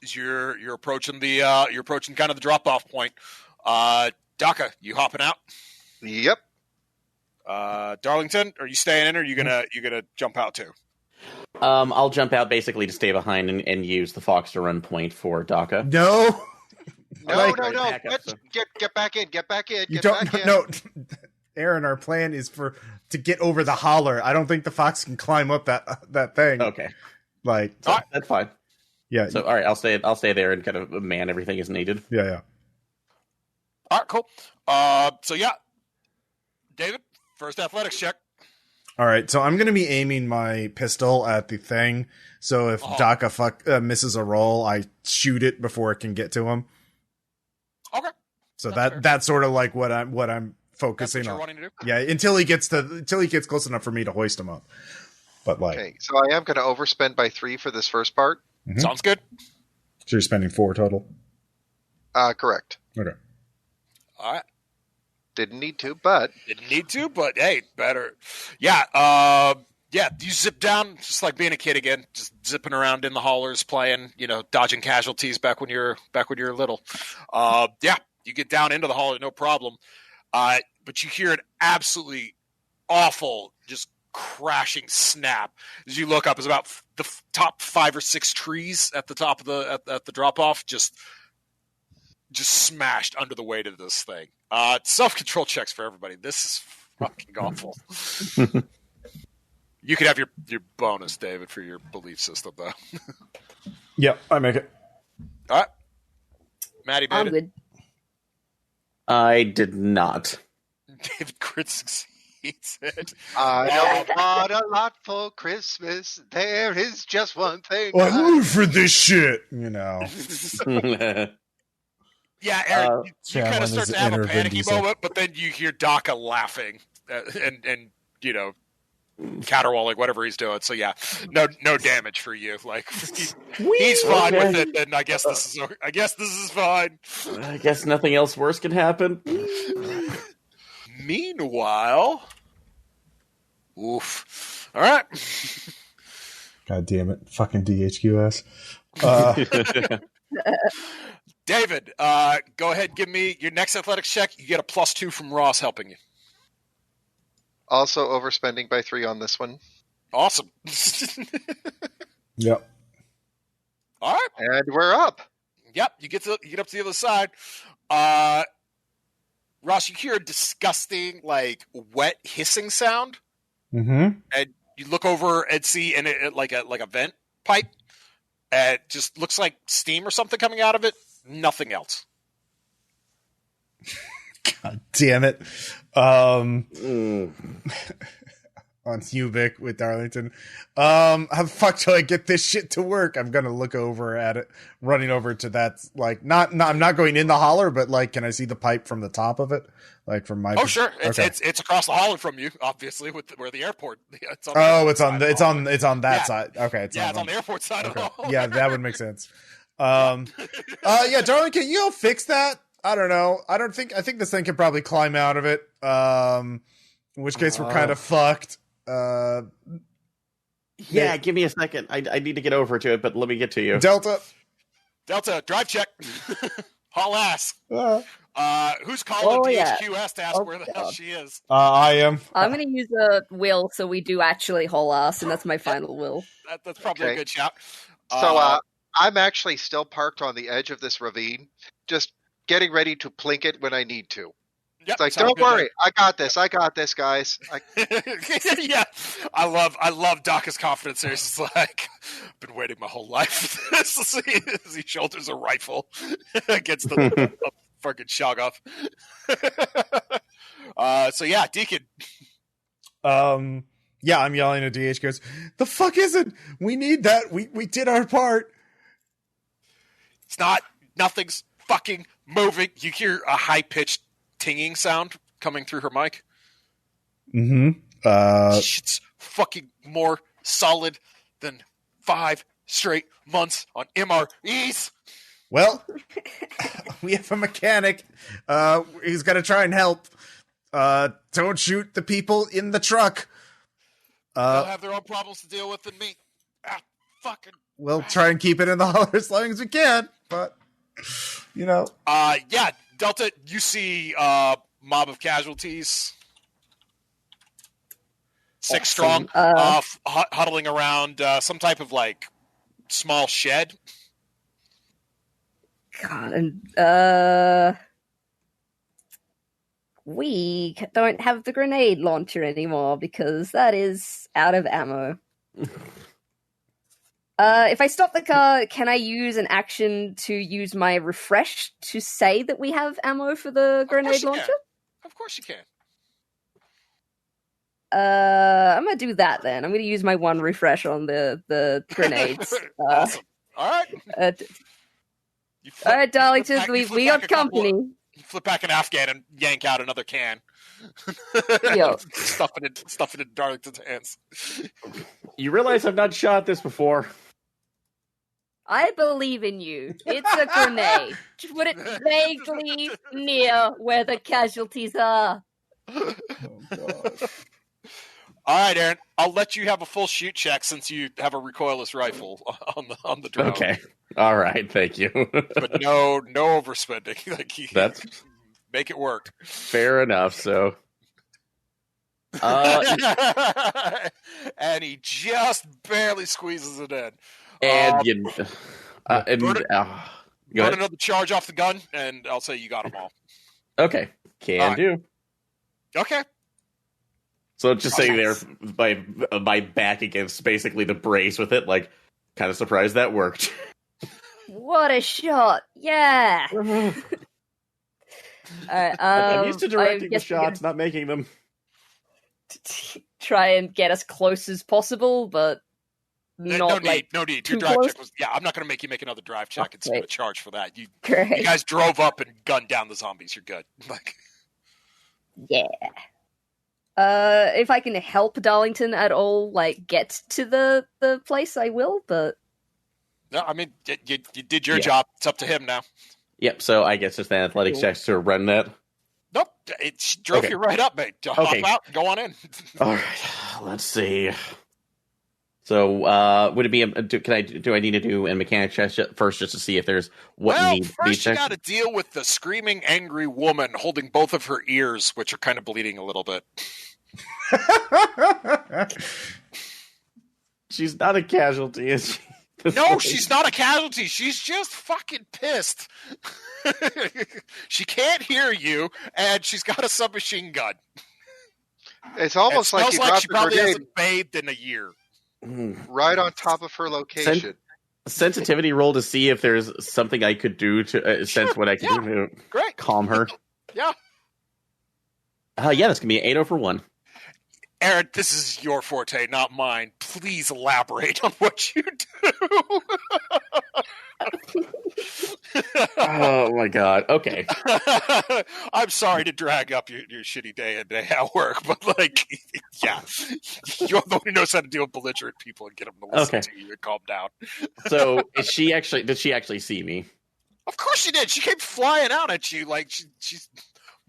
You're approaching kind of the drop off point. Dakka, you hopping out? Yep. Darlington, are you staying in, or are you gonna jump out too? I'll jump out basically to stay behind and use the Fox to run point for Dakka. No. Get Get back in. Get back in. You Get don't. back in. No. Aaron, our plan is to get over the holler. I don't think the fox can climb up that thing. Okay, Like, so that's fine. yeah. So all right, I'll stay there and kind of man everything as needed. Yeah. All right, cool. So yeah, David, first athletics check. All right, so I'm going to be aiming my pistol at the thing. So if Dakka misses a roll, I shoot it before it can get to him. Okay. So that's sort of like what I'm focusing That's what on. you're wanting to do? Yeah, until he gets close enough for me to hoist him up. But like, Okay, so I am going to overspend by 3 for this first part. Mhm. Sounds good. So you're spending 4 total. Correct. Okay. All right. Didn't need to, but Didn't need to, but hey, better. Yeah. Yeah. You zip down just like being a kid again, just zipping around in the haulers, playing, dodging casualties back when you're little. Yeah. You get down into the hauler, no problem. But you hear an absolutely awful, just crashing snap as you look up. It's about the top 5 or 6 trees at the top of the drop off, just smashed under the weight of this thing. Self-control checks for everybody. This is fucking awful. You could have your bonus, David, for your belief system, though. Yep, I make it. All right. Maddy made I'm it. good. I did not. David crit succeeds it. I don't want a lot for Christmas. There is just one thing. I live for this shit, Yeah, Aaron, you kind Channeling of start his to have a inner Vin panicky Diesel. moment, but then you hear Dakka laughing and caterwauling, whatever he's doing. So yeah, no damage for you. Like he's fine with it, and I guess this is fine. I guess nothing else worse can happen. Meanwhile, oof. All right. God damn it, fucking DHQS. David, go ahead. Give me your next athletics check. You get a +2 from Ross helping you. Also overspending by 3 on this one. Awesome. Yep. All right. And we're up. Yep. You get up to the other side. Ross, you hear a disgusting, wet hissing sound, Mm-hmm. and you look over and see like a vent pipe. And it just looks like steam or something coming out of it. Nothing else. God damn it. On Hubic with Darlington. How the fuck do I get this shit to work? I'm gonna look over at it, running over to that. I'm not going in the holler, but can I see the pipe from the top of it? From my. Oh, sure. It's across the holler from you, obviously, where the airport. It's on that side. Okay, it's on the airport side of the hall. Yeah, that would make sense. Yeah, darling, can you fix that? I don't know. I think this thing can probably climb out of it. In which case we're kind of fucked. Yeah, give me a second. I need to get over to it, but let me get to you. Delta, drive check. Haul ass. Who's calling DHQS to ask where the hell she is? I am. I'm going to use a will so we do actually haul ass, and that's my final will. That's probably a good shout. So I'm actually still parked on the edge of this ravine, just getting ready to plink it when I need to. Yep, It's don't worry, I got this, guys. Yeah, I love Dakka's confidence there. He's just like, I've been waiting my whole life for this. As he shoulders a rifle against the fucking Shoggoth. So yeah, Deacon. Yeah, I'm yelling at DH. Goes, the fuck is it? We need that. We did our part. It's not. Nothing's fucking moving. You hear a high pitched tinging sound coming through her mic. Mm-hmm. Shit's fucking more solid than 5 straight months on MREs. Well, we have a mechanic. He's gonna try and help. Don't shoot the people in the truck. They'll have their own problems to deal with than me. Fucking. We'll try and keep it in the holler as long as we can, but Yeah, Delta, you see mob of casualties. 6 strong, huddling around some type of small shed. God, and we don't have the grenade launcher anymore because that is out of ammo. If I stop the car, can I use an action to use my refresh to say that we have ammo for the grenade launcher? Of course you can. I'm gonna do that then. I'm gonna use my one refresh on the grenades. Awesome. All right. All right, Darlington, we got company. You flip back an Afghan and yank out another can. Yo. Stuff it in Darlington's hands. You realize I've not shot this before. I believe in you. It's a grenade. Put it vaguely near where the casualties are. Oh, God. All right, Aaron. I'll let you have a full shoot check since you have a recoilless rifle on the drone. Okay. All right. Thank you. But no overspending. That's make it work. Fair enough. So, and he just barely squeezes it in. And burn go another charge off the gun, and I'll say you got them all. Okay. Can do. Okay. So just sitting there, my back against basically the brace with it, like, kind of surprised that worked. What a shot! Yeah. All right, I'm used to directing the shots, not making them. Try and get as close as possible, but not no need. Your drive check was I'm not going to make you make another drive check and spend a charge for that. You guys drove up and gunned down the zombies. You're good. Yeah. If I can help Darlington at all, get to the place, I will, but... No, I mean, you did your job. It's up to him now. Yep, so I guess it's an athletics check to run that. Nope, it drove you right up, mate. Hop out and go on in. All right, let's see. So, would it be do I need to do a mechanic check first just to see if there's needs first you got to deal with the screaming angry woman holding both of her ears, which are kind of bleeding a little bit. She's not a casualty, is she? No, she's not a casualty. She's just fucking pissed. She can't hear you, and she's got a submachine gun. It's almost like you dropped she a probably grenade hasn't bathed in a year. right on top of her location. Sensitivity roll to see if there's something I could do to sense what I can do to calm her. Yeah. Yeah, that's going to be an 8 over 1. Aaron, this is your forte, not mine. Please elaborate on what you do. Oh my god. Okay. I'm sorry to drag up your shitty day at work, but you're the one who knows how to deal with belligerent people and get them to listen to you and calm down. So, did she actually see me? Of course she did. She came flying out at you like she's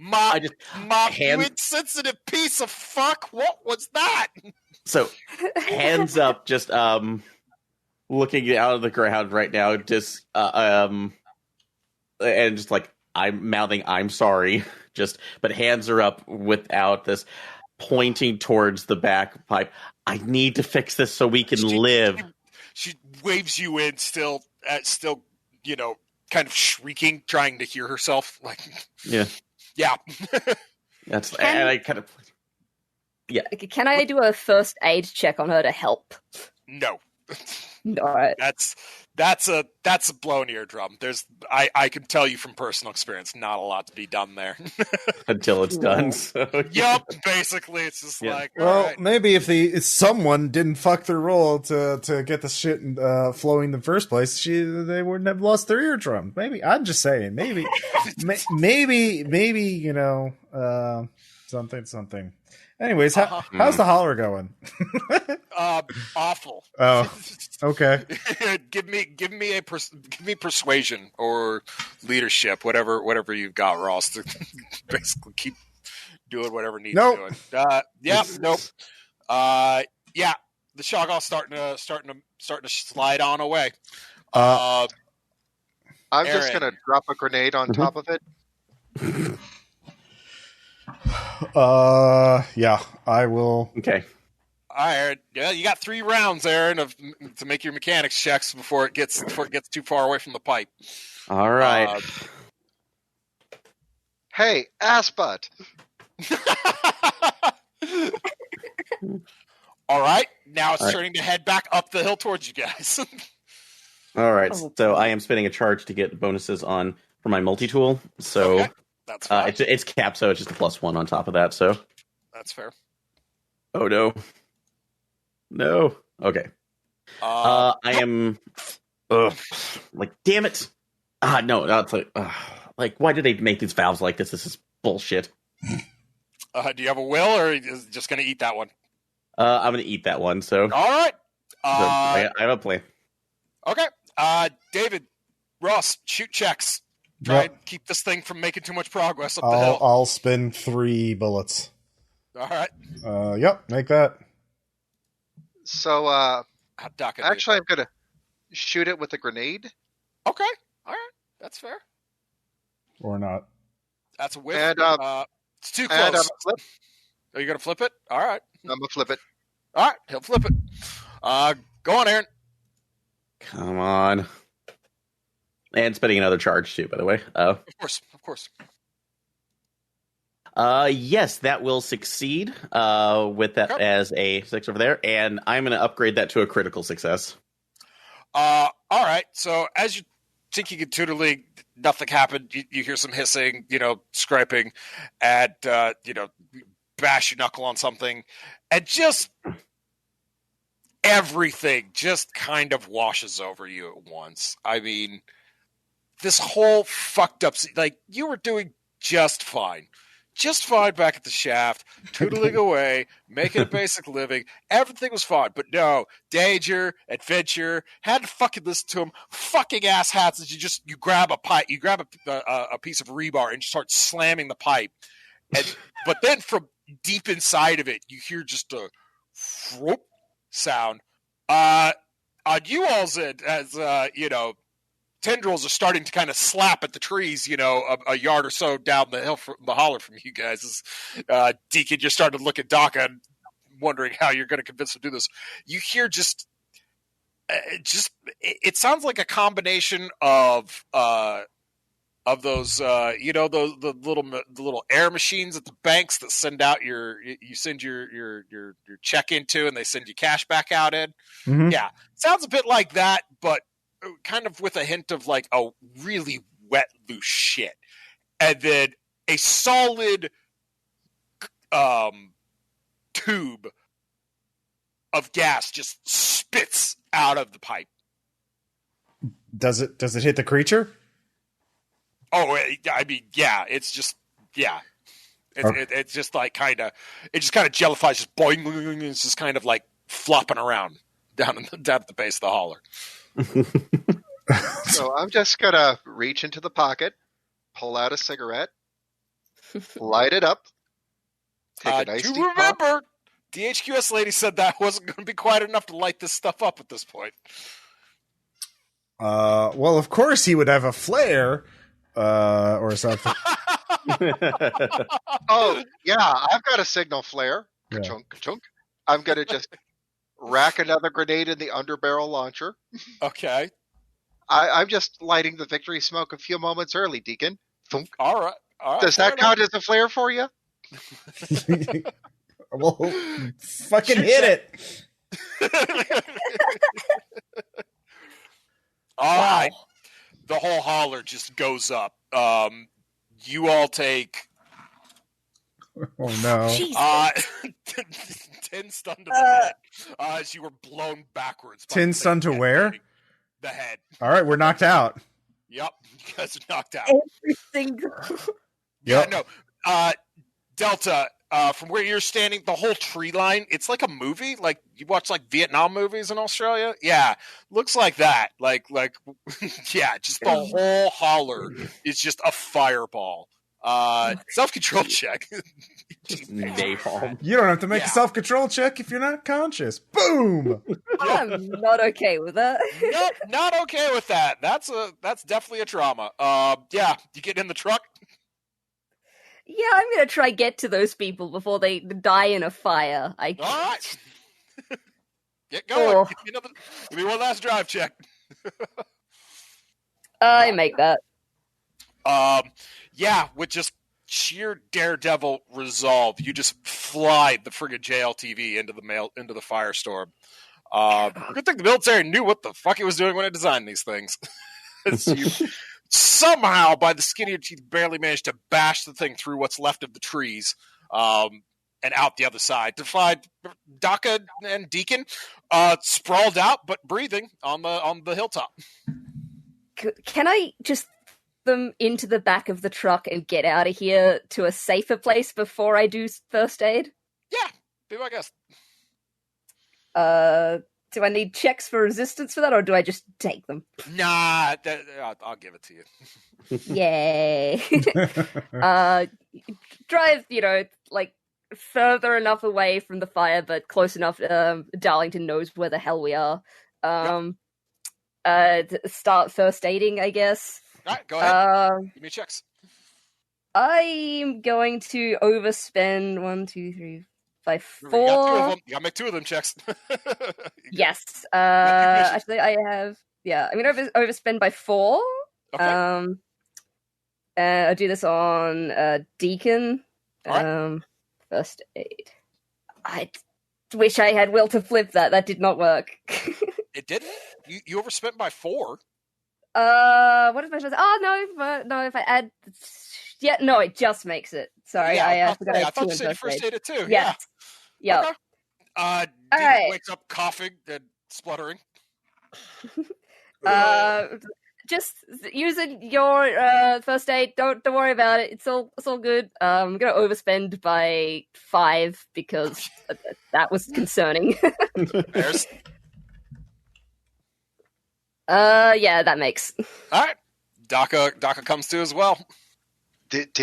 mop, you insensitive piece of fuck. What was that? So, hands up, just looking out of the ground right now, just and just I'm mouthing, I'm sorry, but hands are up without this, pointing towards the back pipe. I need to fix this so we can live. She waves you in, still, kind of shrieking, trying to hear herself. Yeah. That's and I kind of. Yeah. Can I do a first aid check on her to help? No. All right. That's a blown eardrum. I can tell you from personal experience, not a lot to be done there until it's done. So, Yep, basically it's just maybe if someone didn't fuck their roll to get the shit flowing in the first place, they wouldn't have lost their eardrum. Maybe I'm just saying. Maybe something. Anyways, how's the holler going? Awful. Oh, okay. give me persuasion or leadership, whatever you've got, Ross, to basically keep doing whatever needs doing. Nope. The shotgun's starting to slide on away. I'm just gonna drop a grenade on top of it. I will. Okay. All right. Yeah, you got 3 rounds, Aaron, to make your mechanics checks before it gets too far away from the pipe. All right. Hey, ass butt. All right, now it's All right. turning to head back up the hill towards you guys. All right, Oh, so I am spending a charge to get bonuses on for my multi-tool. So Okay, that's fine. it's capped, so it's just a +1 on top of that. So, That's fair. oh no. Okay, I am. Like, damn it! No, that's like, why did they make these valves like this? This is bullshit. Do you have a will, or are you just going to eat that one? I'm gonna eat that one. So, All right. I have a plan. Okay. David, Ross, shoot checks. Try Yep. and keep this thing from making too much progress up the hill. I'll spin 3 bullets. All right. Yep, make that. So, Dakka, actually, I'm going to shoot it with a grenade. Okay. All right. That's fair. Or not. That's a whiff. And, it's too And close. Are you going to flip it? All right. I'm going to flip it. All right. He'll flip it. Go on, Aaron. Come on. And spending another charge too, by the way. Of course. Yes, that will succeed. With that as a 6 over there, and I'm going to upgrade that to a critical success. All right. So as you thinking intuitively, nothing happened. You hear some hissing, scraping, and bash your knuckle on something, and just everything just kind of washes over you at once. I mean, this whole fucked up, you were doing just fine back at the shaft, tootling away, making a basic living. Everything was fine, but no, danger, adventure, had to fucking listen to him. Fucking asshats as you grab a pipe, you grab a piece of rebar and you start slamming the pipe. But then from deep inside of it, you hear just a whoop sound. On you all's end, as tendrils are starting to kind of slap at the trees, a yard or so down the hill from the holler from you guys. Deacon, you're starting to look at Dakka and wondering how you're going to convince him to do this. You hear it sounds like a combination of those, the little air machines at the banks that send out you send your check into, and they send you cash back out in. Mm-hmm. Yeah, sounds a bit like that, but kind of with a hint of like a really wet, loose shit. And then a solid tube of gas just spits out of the pipe. Does it hit the creature? Oh, I mean, yeah, it's just, yeah. It's just like it just kind of jellifies, just boing, it's just kind of like flopping around down at the base of the holler. So I'm just going to reach into the pocket, pull out a cigarette, light it up, take a nice do deep remember, the HQS lady said that wasn't going to be quite enough to light this stuff up at this point. Well, of course he would have a flare, or something. Oh, yeah, I've got a signal flare. Yeah. Ka-chunk, ka-chunk. I'm going to just rack another grenade in the underbarrel launcher. Okay. I'm just lighting the victory smoke a few moments early, Deacon. Thunk. All right. Does that count as a flare for you? Well, fucking hit it. All right. The whole holler just goes up. You all take Oh no. Jeez. 10 stun to the head as you were blown backwards. by 10 the stun to head where? hitting the head. All right, we're knocked out. Yep. You guys are knocked out. Every single. Yeah, Yep. no. Delta, from where you're standing, the whole tree line, it's like a movie. Like, you watch, like, Vietnam movies in Australia? Yeah. Looks like that. Like, yeah, just the whole holler is just a fireball. Self-control check. Napalm. You don't have to make Yeah. a self-control check if you're not conscious. Boom. I'm not okay with that. Nope, not okay with that. That's definitely a trauma. Yeah, you get in the truck? Yeah, I'm gonna try get to those people before they die in a fire. All right. Get going. Oh. Give me one last drive check. I make that. Yeah, with just sheer daredevil resolve, you just fly the friggin' JLTV into the firestorm. Good thing the military knew what the fuck it was doing when it designed these things. So you somehow, by the skin of your teeth, barely managed to bash the thing through what's left of the trees, and out the other side to find Dakka and Deacon sprawled out but breathing on the hilltop. Can I just them into the back of the truck and get out of here to a safer place before I do first aid? Yeah, be my guest. Do I need checks for resistance for that, or do I just take them? Nah, I'll give it to you. Yay. Drive, like, further enough away from the fire, but close enough Darlington knows where the hell we are. Start first aiding, I guess. Alright, go ahead. Give me checks. I'm going to overspend 1, 2, 3, 5, 4. You got 2 of them. You gotta make 2 of them checks. Yes. Actually, I have. Yeah, I'm gonna overspend by 4. Okay. I'll do this on Deacon. Right. First aid. I wish I had will to flip that. That did not work. It didn't? You overspent by 4? What is my chance? Oh no! If I add, no, it just makes it. Sorry, Yeah, I forgot. I thought you said you first aided too. Yes. Yeah. Okay. Deacon right. wakes up coughing and spluttering. Just using your first aid. Don't worry about it. It's all good. I'm gonna overspend by 5 because that was concerning. There's. Yeah, that makes. All right. Dakka comes to as well. Did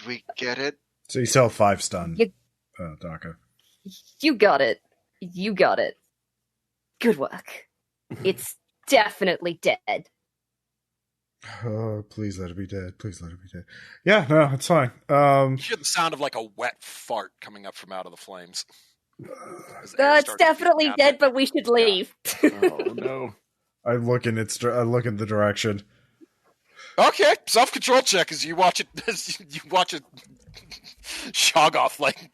we get it? So you sell 5 stun, Dakka. You got it. Good work. It's definitely dead. Oh, please let it be dead. Please let it be dead. Yeah, no, it's fine. You hear the sound of like a wet fart coming up from out of the flames. It's definitely dead, but we should leave. Oh no. I look in the direction. Okay, self-control check as you watch it Shoggoth like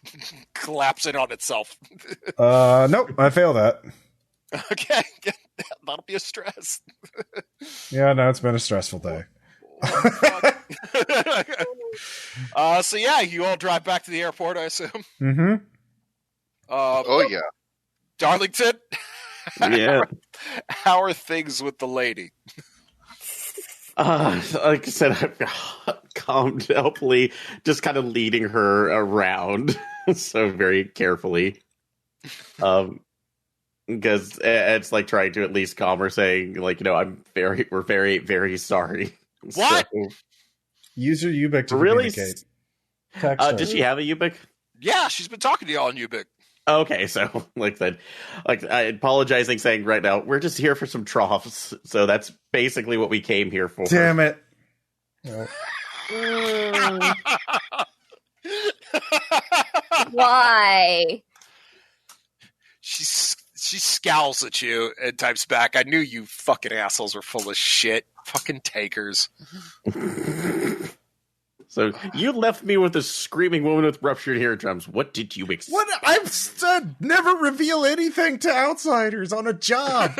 collapse in on itself. Nope, I fail that. Okay, that'll be a stress. Yeah, no, it's been a stressful day. So yeah, you all drive back to the airport, I assume. Mm-hmm. Oh yeah, Darlington. Yeah. How are things with the lady? Like I said, I've calmed, helpfully, just kind of leading her around, so very carefully. Because it's like trying to at least calm her, saying, like, we're very, very sorry. What? So, use your Ubik to Really? communicate. Text her. Did she have a Ubik? Yeah, she's been talking to y'all on Ubik. Okay, so like that, like I apologizing, saying right now we're just here for some troughs, so that's basically what we came here for. Damn it! Why? She scowls at you and types back, "I knew you fucking assholes were full of shit. Fucking takers." So you left me with a screaming woman with ruptured eardrums. What did you expect? What? I've said never reveal anything to outsiders on a job.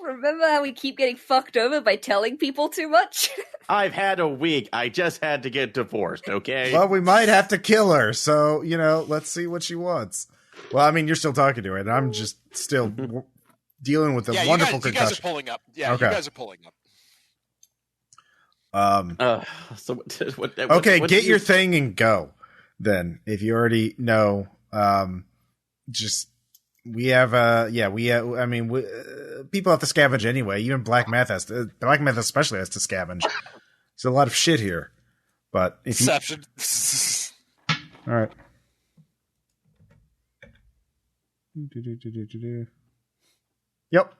Remember how we keep getting fucked over by telling people too much? I've had a week. I just had to get divorced, okay? Well, we might have to kill her, so, let's see what she wants. Well, I mean, you're still talking to her, and I'm just still dealing with the wonderful concussion. You guys are pulling up. Yeah, okay. You guys are pulling up. Okay, get your thing and go. Then, if you already know, we have people have to scavenge anyway. Even Black Meth especially has to scavenge. There's a lot of shit here. But if Deception. All right. Yep.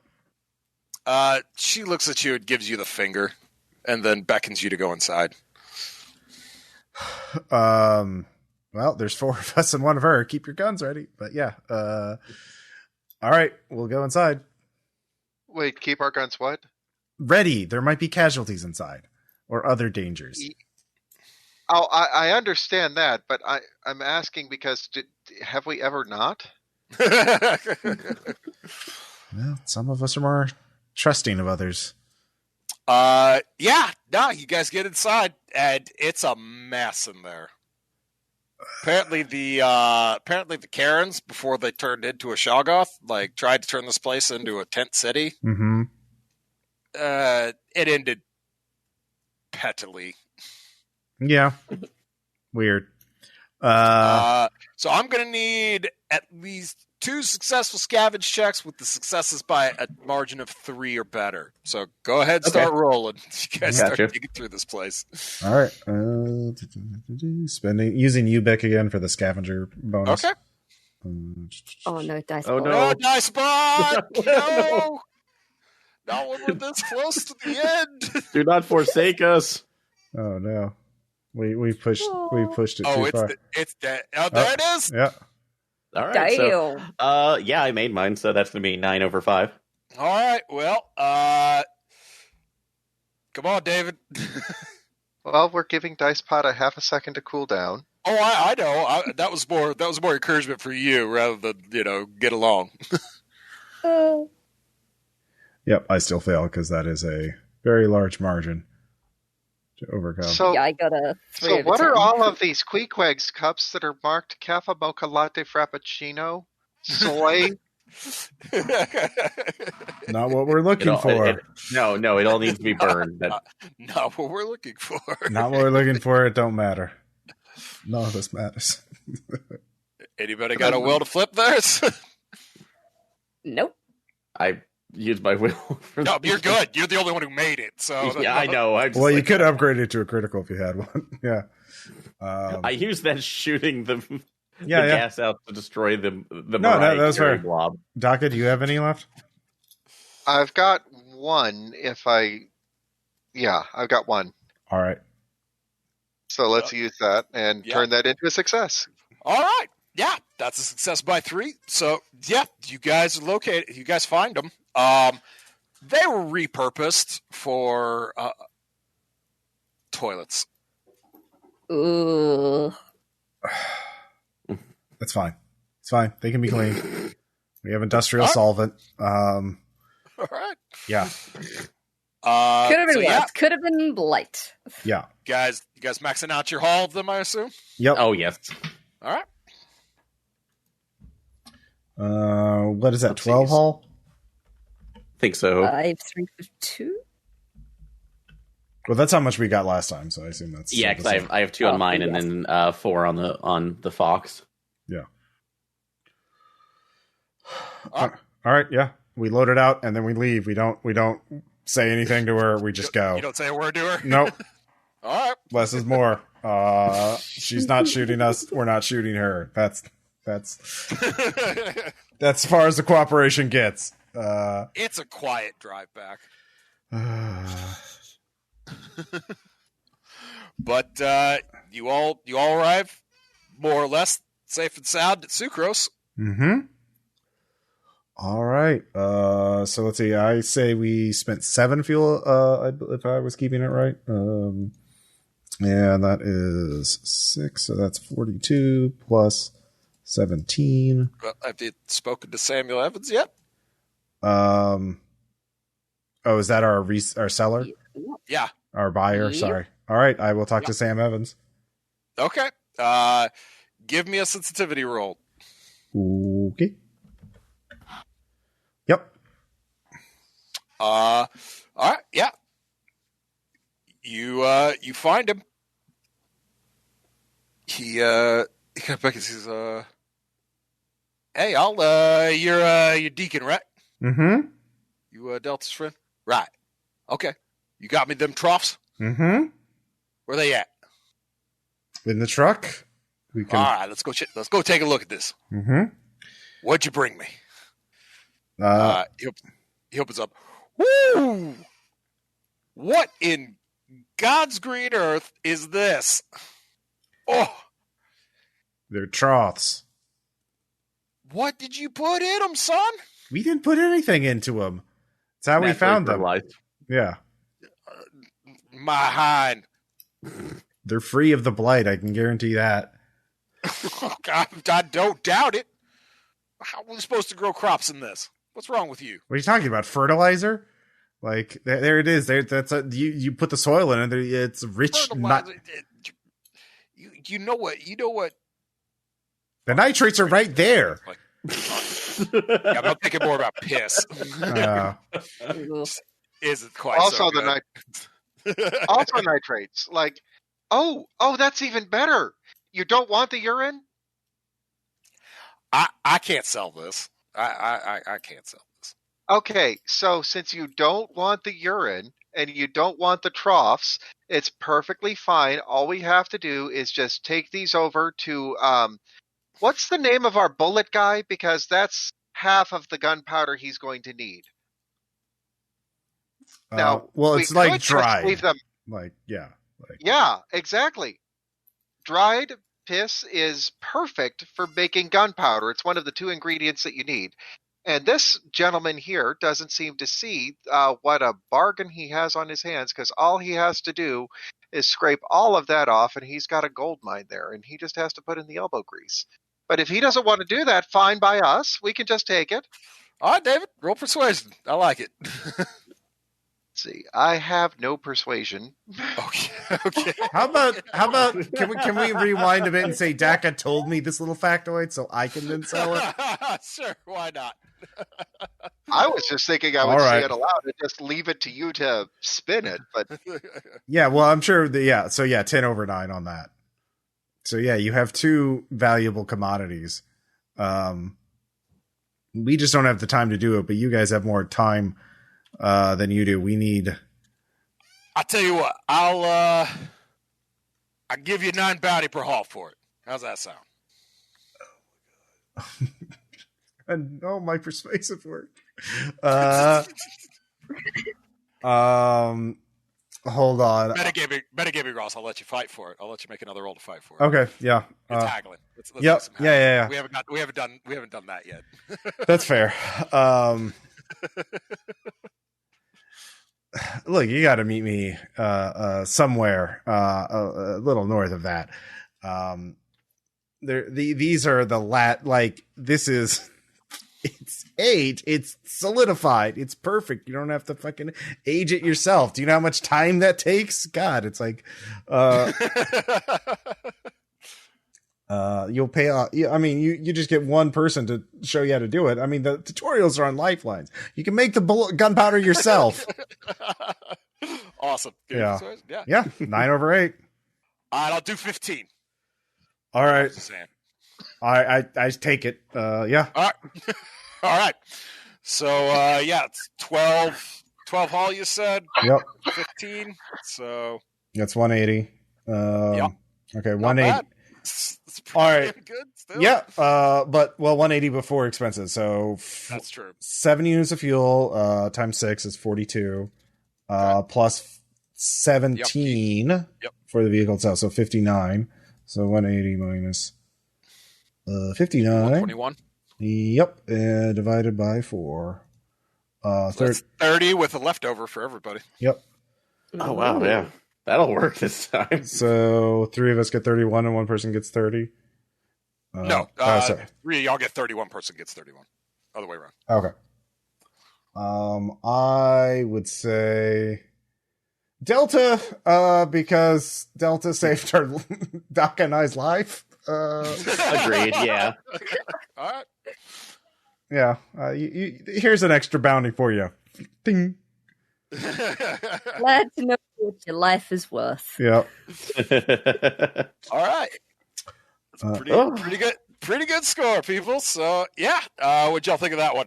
She looks at you and gives you the finger, and then beckons you to go inside. Well, there's 4 of us and 1 of her. Keep your guns ready. But yeah. All right, we'll go inside. Wait, keep our guns what? Ready. There might be casualties inside or other dangers. Oh, I understand that, but I'm asking because have we ever not? Well, some of us are more trusting of others. Yeah, no, you guys get inside, and it's a mess in there. Apparently the Karens, before they turned into a Shoggoth, like tried to turn this place into a tent city. Mm-hmm. It ended pettily. Yeah. Weird. So I'm gonna need at least 2 successful scavenge checks with the successes by a margin of 3 or better. So go ahead and start rolling. You guys start digging through this place. All right. Using UBIC again for the scavenger bonus. Okay. Oh no, dice Oh, ball. No, dice bot! No! Not when we're this close to the end. Do not forsake us. Oh no. We pushed it too far. It's dead. Oh, there it is. Yeah. All right. Damn. So, yeah, I made mine, so that's gonna be 9 over 5. All right. Well, come on, David. Well, we're giving Dice Pot a half a second to cool down. Oh, I know. That was more encouragement for you rather than get along. Yep. I still fail because that is a very large margin to overcome. So, Yeah, I got a 3 so over what 10. are all of these Queequegs cups that are marked Caffe Mocha Latte Frappuccino? Soy? Not what we're looking for. No, it all needs to be burned. Not what we're looking for. Not what we're looking for. It don't matter. None of this matters. Anybody got a will to flip theirs? Nope. I used my will. No, you're good. You're the only one who made it. So Yeah, I know. Well, you could upgrade it to a critical if you had one. Yeah. I used that shooting the Yeah. gas out to destroy the No, Mariah that's Carey fair. blob. Dakka, do you have any left? I've got one I've got one. All right. So let's use that and turn that into a success. all right. Yeah, that's a success by 3. So yeah, you guys find them. They were repurposed for toilets. Ooh. That's fine. It's fine. They can be cleaned. We have industrial solvent. All right. Yeah. Could have been so, worse. Could have been light. Yeah. you guys maxing out your haul of them, I assume? Yep. Oh, yes. All right. What is that? 12 hull? Think so. I have 3 for 2. Well, that's how much we got last time, so I assume that's Yeah, because I have 2 on mine and then 4 on the Fox. Yeah. All right. Yeah. We load it out and then we leave. We don't say anything to her. We just go. You don't say a word to her? Nope. All right. Less is more. She's not shooting us. We're not shooting her. That's as far as the cooperation gets. It's a quiet drive back. But you all arrive more or less safe and sound at Sucrose. Mm-hmm. All right. So let's see. I say we spent 7 fuel. If I was keeping it right. And that is 6. So that's 42 plus 17. Well, have you spoken to Samuel Evans yet? Oh, is that our seller? Yeah. Our buyer? Yep. Sorry. All right. I will talk to Sam Evans. Okay. Give me a sensitivity roll. Okay. Yep. All right. Yeah. You find him. He comes back and says, "Hey, you're Deacon, right? Mm-hmm. You Delta's friend, right? Okay. You got me them troughs. Mm-hmm. Where they at? In the truck. We can. All right. Let's go take a look at this. Mm-hmm. What'd you bring me?" He opens up. Woo! What in God's green earth is this? Oh, They're troughs. what did you put in them, son? We didn't put anything into them. That's how we found them. Fertilized. Yeah. My hind. They're free of the blight. I can guarantee that. Oh, God, I don't doubt it. How are we supposed to grow crops in this? What's wrong with you? What are you talking about? Fertilizer? Like there it is. You put the soil in it. It's rich. You know what? The nitrates are right there. Like, yeah, I'm thinking more about piss. Isn't quite also so good. Also nitrates. Like, oh, that's even better. You don't want the urine? I can't sell this. I can't sell this. Okay, so since you don't want the urine and you don't want the troughs, it's perfectly fine. All we have to do is just take these over to what's the name of our bullet guy? Because that's half of the gunpowder he's going to need. Now, well, it's like could just dried. leave them. Yeah, Exactly. Dried piss is perfect for making gunpowder. It's one of the 2 ingredients that you need. And this gentleman here doesn't seem to see what a bargain he has on his hands, because all he has to do is scrape all of that off, and he's got a gold mine there, and he just has to put in the elbow grease. But if he doesn't want to do that, fine by us. We can just take it. All right, David, roll persuasion. I like it. Let's see, I have no persuasion. Okay. How about can we rewind a bit and say Dakka told me this little factoid so I can then sell it? Sure, why not? I was just thinking I would All say right. it aloud and just leave it to you to spin it, but Yeah, well, I'm sure that, so 10 over 9 on that. So yeah, you have 2 valuable commodities. We just don't have the time to do it, but you guys have more time than you do. We need. I'll tell you what, I'll give you 9 bounty per haul for it. How's that sound? And my persuasive work. Hold on. Meta gave me Ross. I'll let you fight for it. I'll let you make another roll to fight for it. Okay, yeah. You're tackling. Let's Yep. do some haggling. Yeah. We haven't done that yet. That's fair. Look, you got to meet me somewhere a little north of that. These are this is. It's aged. It's solidified. It's perfect. You don't have to fucking age it yourself. Do you know how much time that takes? God, it's like, you'll pay off. I mean, you just get one person to show you how to do it. I mean, the tutorials are on Lifelines. You can make the gunpowder yourself. Awesome. Good Yeah. persuasion. Yeah. Yeah. 9 over 8. All right, I'll do 15. All right. Just saying. I take it. Yeah. All right. All right. So, it's 12 haul, you said? Yep. 15. So. That's 180. Yep. Okay. Not 180. bad. It's pretty All right. good still. Yeah. But 180 before expenses. So That's true. 7 units of fuel, times 6 is 42. Plus 17 Yep. for the vehicle itself. So 59. So 180 minus 59. 121. Yep. Divided by 4. So that's 30 with a leftover for everybody. Yep. Oh, wow, yeah. That'll work this time. So 3 of us get 31 and 1 person gets 30. No. Sorry. 3 of y'all get 31, person gets 31. Other way around. Okay. I would say Delta, because Delta saved our Dakka and I's life. Agreed, yeah. All right. Yeah. Here's an extra bounty for you. Ding. Glad to know what your life is worth. Yep. All right. Pretty good score, people. So yeah, what'd y'all think of that one?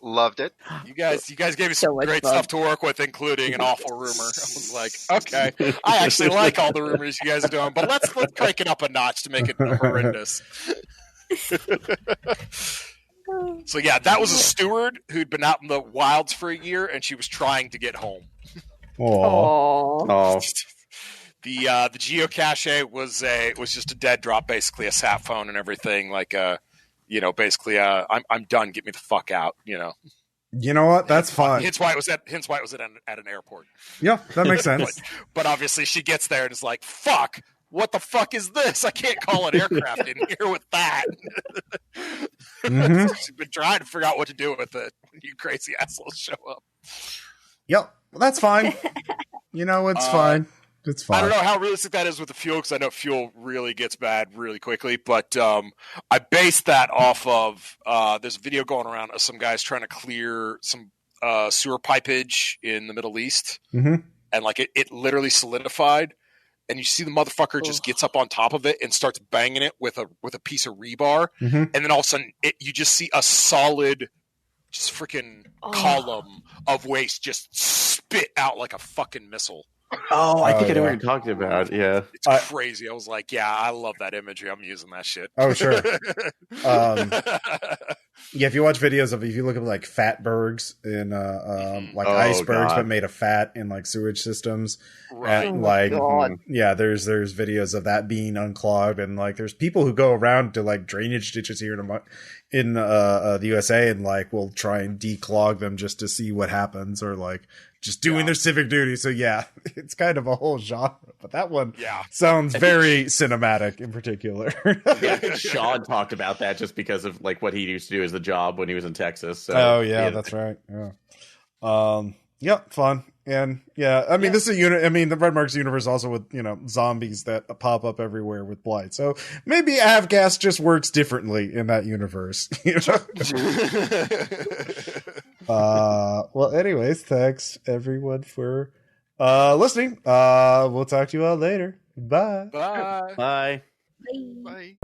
loved it. You guys gave me some great stuff to work with, including an awful rumor. I was like, okay, I actually like all the rumors you guys are doing, but let's crank it up a notch to make it horrendous. So yeah, that was a steward who'd been out in the wilds for a year, and she was trying to get home. Oh. The geocache was just a dead drop, basically a sat phone and everything. Like basically, I'm done. Get me the fuck out. You know what? That's fine. Hence why it was at an airport. Yeah, that makes sense. But obviously she gets there and is like, fuck, what the fuck is this? I can't call an aircraft in here with that. She's been trying to figure out what to do with it. You crazy assholes show up. Yep, well, that's fine. It's fine. It's fine. I don't know how realistic that is with the fuel, because I know fuel really gets bad really quickly. But I based that off of there's a video going around of some guys trying to clear some sewer pipage in the Middle East, and like it literally solidified. And you see the motherfucker just gets up on top of it and starts banging it with a piece of rebar, and then all of a sudden you just see a solid, just freaking column of waste just spit out like a fucking missile. Oh, I think I know what you're talking about. Yeah, it's crazy. I was like, yeah, I love that imagery. I'm using that shit. Oh, sure. Yeah, if you watch videos if you look at like fatbergs in icebergs, but made of fat in like sewage systems, right? And, there's videos of that being unclogged, and like there's people who go around to like drainage ditches here in the USA and like will try and declog them just to see what happens, or like just doing their civic duty. So yeah, it's kind of a whole genre, but that one sounds very cinematic in particular. Yeah, I think Sean talked about that just because of like what he used to do as the job when he was in Texas. So, that's right. Yeah. Fun. And this is the Red Marks universe also with, zombies that pop up everywhere with blight. So maybe Avgas just works differently in that universe. Well, anyways, thanks everyone for listening. We'll talk to you all later. Bye. Bye. Bye. Bye.